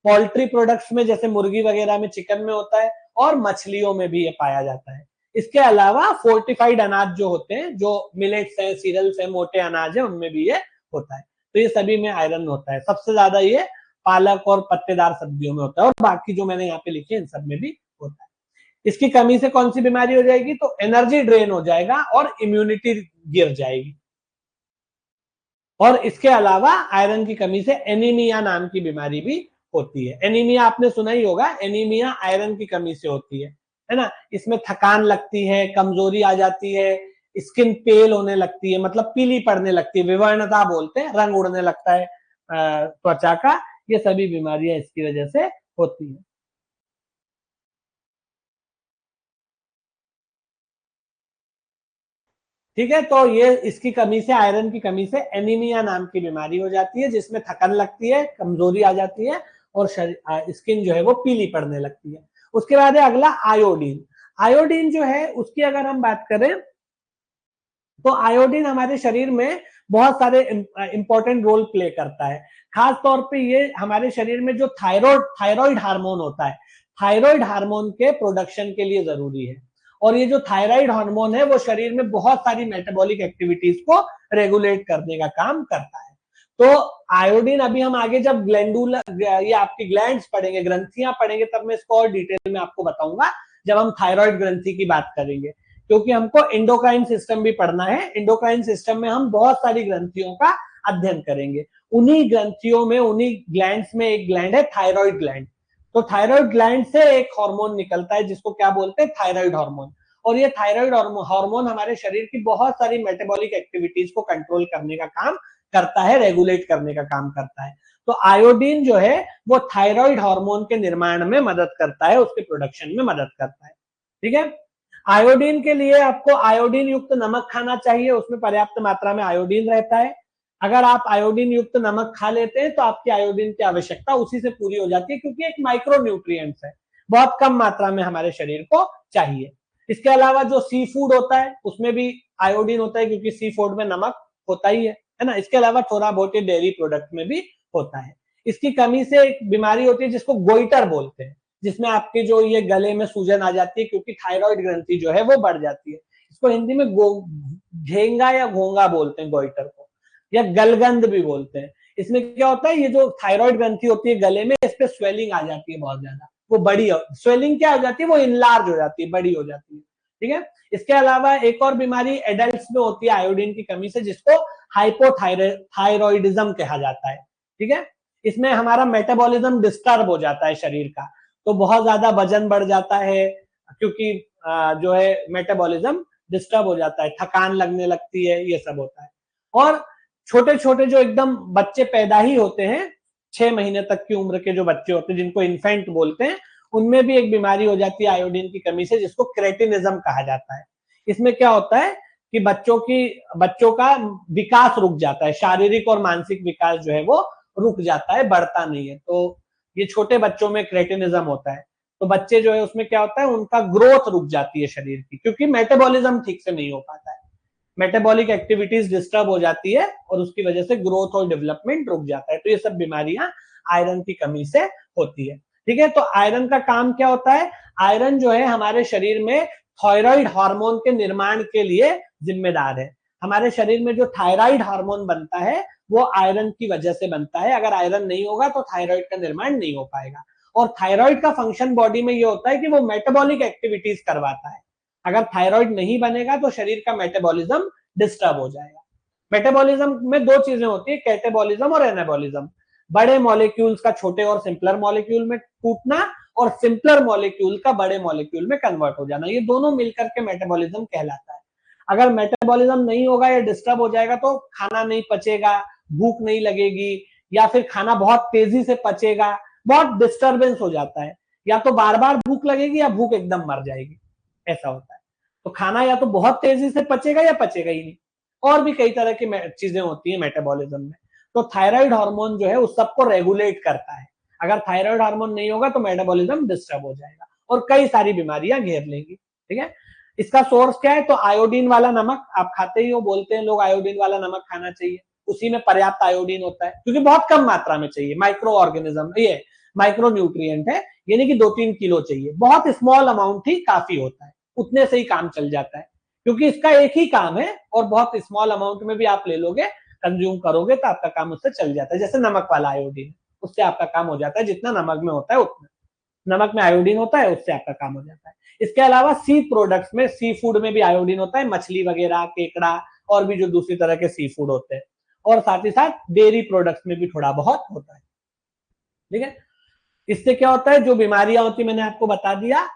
पोल्ट्री प्रोडक्ट्स में जैसे मुर्गी वगैरह में, चिकन में होता है, और मछलियों में भी ये पाया जाता है। इसके अलावा फोर्टिफाइड अनाज जो होते हैं, जो मिलेट्स है, सीरियल्स है, मोटे अनाज है, उनमें भी ये होता है। तो ये सभी में आयरन होता है। सबसे ज्यादा ये पालक और पत्तेदार सब्जियों में होता है, और बाकी जो मैंने यहाँ पे लिखे इन सब में भी होता है। इसकी कमी से कौन सी बीमारी हो जाएगी, तो एनर्जी ड्रेन हो जाएगा और इम्यूनिटी गिर जाएगी। और इसके अलावा आयरन की कमी से एनीमिया नाम की बीमारी भी होती है। एनीमिया आपने सुना ही होगा, एनीमिया आयरन की कमी से होती है ना। इसमें थकान लगती है, कमजोरी आ जाती है, स्किन पेल होने लगती है, मतलब पीली पड़ने लगती है, विवर्णता बोलते हैं, रंग उड़ने लगता है त्वचा का। ये सभी बीमारियां इसकी वजह से होती है। ठीक है, तो ये इसकी कमी से, आयरन की कमी से एनीमिया नाम की बीमारी हो जाती है, जिसमें थकन लगती है, कमजोरी आ जाती है, और स्किन जो है वो पीली पड़ने लगती है। उसके बाद है अगला आयोडीन। आयोडीन जो है उसकी अगर हम बात करें तो आयोडीन हमारे शरीर में बहुत सारे इंपॉर्टेंट रोल प्ले करता है। खास तौर पे ये हमारे शरीर में जो थायराइड हार्मोन होता है, थायराइड हार्मोन के प्रोडक्शन के लिए जरूरी है। और ये जो थायराइड हार्मोन है वो शरीर में बहुत सारी मेटाबॉलिक एक्टिविटीज को रेगुलेट करने का काम करता है। तो आयोडीन अभी हम आगे जब ग्लैंडुला ये आपकी ग्लैंड्स पढ़ेंगे, ग्रंथियां पढ़ेंगे, तब मैं इसको और डिटेल में आपको बताऊंगा जब हम थायराइड ग्रंथि की बात करेंगे, क्योंकि हमको एंडोक्राइन सिस्टम भी पढ़ना है। एंडोक्राइन सिस्टम में हम बहुत सारी ग्रंथियों का अध्ययन करेंगे। उन्हीं ग्रंथियों में, उन्हीं ग्लैंड्स में एक ग्लैंड है थायराइड ग्लैंड। तो थायराइड ग्लैंड से एक हार्मोन निकलता है जिसको क्या बोलते हैं, थायराइड हार्मोन। और ये थायराइड हार्मोन हमारे शरीर की बहुत सारी मेटाबॉलिक एक्टिविटीज को कंट्रोल करने का काम करता है, रेगुलेट करने का काम करता है। तो आयोडीन जो है वो थायराइड हार्मोन के निर्माण में मदद करता है, उसके प्रोडक्शन में मदद करता है। ठीक है। आयोडीन के लिए आपको आयोडीन युक्त नमक खाना चाहिए, उसमें पर्याप्त मात्रा में आयोडीन रहता है। अगर आप आयोडीन युक्त नमक खा लेते हैं तो आपकी आयोडीन की आवश्यकता उसी से पूरी हो जाती है, क्योंकि एक माइक्रो न्यूट्रिएंट्स है, बहुत कम मात्रा में हमारे शरीर को चाहिए। इसके अलावा जो सी फूड होता है उसमें भी आयोडीन होता है, क्योंकि सी फूड में नमक होता ही है ना। इसके अलावा थोड़ा बहुत डेयरी प्रोडक्ट में भी होता है। इसकी कमी से एक बीमारी होती है जिसको गोइटर बोलते हैं, जिसमें आपके जो ये गले में सूजन आ जाती है, क्योंकि थायराइड ग्रंथि जो है वो बढ़ जाती है। इसको हिंदी में घेंगा या घोंगा बोलते हैं गोइटर को, या गलगंध भी बोलते हैं। इसमें क्या होता है, ये जो थायराइड ग्रंथि होती है गले में, इस पे स्वेलिंग आ जाती है बहुत ज्यादा, वो बड़ी स्वेलिंग क्या हो जाती है, वो इनलार्ज हो जाती है, बड़ी हो जाती है। ठीक है। इसके अलावा एक और बीमारी एडल्ट्स में होती है आयोडीन की कमी से, जिसको हाइपोथायरॉयडिज्म कहा जाता है। ठीक है। इसमें हमारा मेटाबॉलिज्म डिस्टर्ब हो जाता है शरीर का, तो बहुत ज्यादा वजन बढ़ जाता है, क्योंकि जो है मेटाबॉलिज्म डिस्टर्ब हो जाता है, थकान लगने लगती है, ये सब होता है। और छोटे छोटे जो एकदम बच्चे पैदा ही होते हैं, 6 महीने तक की उम्र के जो बच्चे होते हैं, जिनको इन्फेंट बोलते हैं, उनमें भी एक बीमारी हो जाती है आयोडीन की कमी से, जिसको क्रेटिनिज्म कहा जाता है। इसमें क्या होता है कि बच्चों का विकास रुक जाता है, शारीरिक और मानसिक विकास जो है वो रुक जाता है, बढ़ता नहीं है। तो ये छोटे बच्चों में क्रेटिनिज्म होता है। तो बच्चे जो है उसमें क्या होता है, उनका ग्रोथ रुक जाती है शरीर की, क्योंकि मेटाबॉलिज्म ठीक से नहीं हो पाता है, मेटाबॉलिक एक्टिविटीज डिस्टर्ब हो जाती है, और उसकी वजह से ग्रोथ और डेवलपमेंट रुक जाता है। तो ये सब बीमारियां आयरन की कमी से होती है। ठीक है। तो आयरन का काम क्या होता है, आयरन जो है हमारे शरीर में थायराइड हार्मोन के निर्माण के लिए जिम्मेदार है। हमारे शरीर में जो थायराइड हार्मोन बनता है वो आयरन की वजह से बनता है। अगर आयरन नहीं होगा तो थायराइड का निर्माण नहीं हो पाएगा। और थायराइड का फंक्शन बॉडी में ये होता है कि वो मेटाबॉलिक एक्टिविटीज करवाता है। अगर थायराइड नहीं बनेगा तो शरीर का मेटाबॉलिज्म डिस्टर्ब हो जाएगा। मेटाबॉलिज्म में दो चीजें होती है, कैटेबॉलिज्म और एनाबॉलिज्म। बड़े मॉलिक्यूल्स का छोटे और सिंपलर मॉलिक्यूल में टूटना, और सिंपलर मॉलिक्यूल का बड़े मॉलिक्यूल में कन्वर्ट हो जाना, ये दोनों मिलकर के मेटाबॉलिज्म कहलाता है। अगर मेटाबॉलिज्म नहीं होगा या डिस्टर्ब हो जाएगा तो खाना नहीं पचेगा, भूख नहीं लगेगी, या फिर खाना बहुत तेजी से पचेगा, बहुत डिस्टर्बेंस हो जाता है, या तो बार बार भूख लगेगी या भूख एकदम मर जाएगी, ऐसा होता है। तो खाना या तो बहुत तेजी से पचेगा या पचेगा ही नहीं। और भी कई तरह की चीजें होती है मेटाबॉलिज्म में। तो थायराइड हार्मोन जो है उस सबको रेगुलेट करता है। अगर थायराइड हार्मोन नहीं होगा तो मेटाबॉलिज्म डिस्टर्ब हो जाएगा और कई सारी बीमारियां घेर लेंगी। ठीक है। इसका सोर्स क्या है, तो आयोडीन वाला नमक आप खाते ही हो, बोलते हैं लोग आयोडीन वाला नमक खाना चाहिए, उसी में पर्याप्त आयोडीन होता है, क्योंकि बहुत कम मात्रा में चाहिए। माइक्रो ऑर्गेनिज्म, ये माइक्रो न्यूट्रिएंट है, यानी कि 2-3 किलो चाहिए, बहुत स्मॉल अमाउंट ही काफी होता है, उतने से ही काम चल जाता है, क्योंकि इसका एक ही काम है और बहुत स्मॉल अमाउंट में भी आप ले लोगे, कंज्यूम करोगे तो आपका काम उससे चल जाता है। जैसे नमक वाला आयोडीन, उससे आपका काम हो जाता है, जितना नमक में होता है उतना नमक में आयोडीन होता है, उससे आपका काम हो जाता है। इसके अलावा सी प्रोडक्ट्स में, सी फूड में भी आयोडीन होता है, मछली वगैरह, केकड़ा और भी जो दूसरी तरह के सी फूड होते हैं, और साथ ही साथ डेयरी प्रोडक्ट्स में भी थोड़ा बहुत होता है। ठीक है। इससे क्या होता है, जो बीमारियां होती है मैंने आपको बता दिया।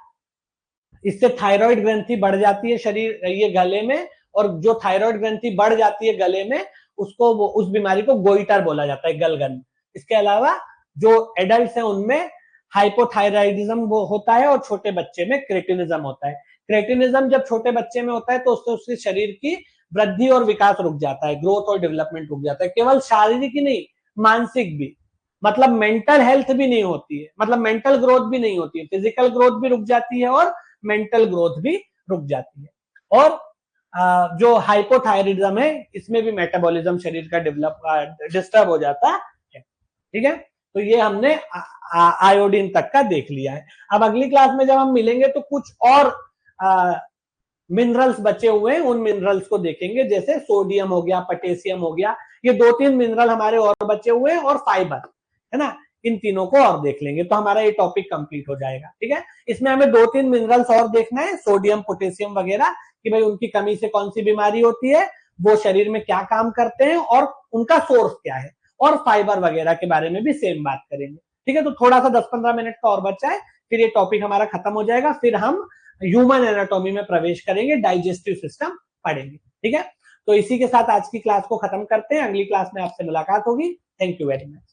इससे थायराइड ग्रंथि बढ़ जाती है शरीर ये गले में, और जो थायराइड ग्रंथि बढ़ जाती है गले में उसको उस बीमारी को गोइटर बोला जाता है, गलगन। इसके अलावा जो एडल्ट हैं उनमें हाइपोथायराइडिज्म वो होता है, और छोटे बच्चे में क्रेटिनिज्म होता है। क्रेटिनिज्म जब छोटे बच्चे में होता है तो उससे उसके शरीर की वृद्धि और विकास रुक जाता है, ग्रोथ और डेवलपमेंट रुक जाता है, केवल शारीरिक ही नहीं, मानसिक भी। मतलब मेंटल हेल्थ भी नहीं होती है, मतलब मेंटल ग्रोथ भी नहीं होती है, फिजिकल ग्रोथ भी रुक जाती है और मेंटल ग्रोथ भी रुक जाती है। और जो हाइपोथायरिज्म है इसमें भी मेटाबॉलिज्म शरीर का डिस्टर्ब हो जाता है। ठीक है, तो ये हमने आयोडीन तक का देख लिया है। अब अगली क्लास में जब हम मिलेंगे तो कुछ और मिनरल्स बचे हुए हैं, उन मिनरल्स को देखेंगे, जैसे सोडियम हो गया, पोटेशियम हो गया, ये 2-3 मिनरल हमारे और बचे हुए हैं, और फाइबर, है ना, इन तीनों को और देख लेंगे तो हमारा ये टॉपिक कंप्लीट हो जाएगा। ठीक है, इसमें हमें 2-3 मिनरल्स और देखना है, सोडियम, पोटेशियम वगैरह, कि भाई उनकी कमी से कौन सी बीमारी होती है, वो शरीर में क्या काम करते हैं और उनका सोर्स क्या है, और फाइबर वगैरह के बारे में भी सेम बात करेंगे। ठीक है, तो थोड़ा सा 10-15 मिनट का और बचा है, फिर ये टॉपिक हमारा खत्म हो जाएगा, फिर हम ह्यूमन एनाटॉमी में प्रवेश करेंगे, डाइजेस्टिव सिस्टम पढ़ेंगे। ठीक है, तो इसी के साथ आज की क्लास को खत्म करते हैं, अगली क्लास में आपसे मुलाकात होगी। Thank you very much.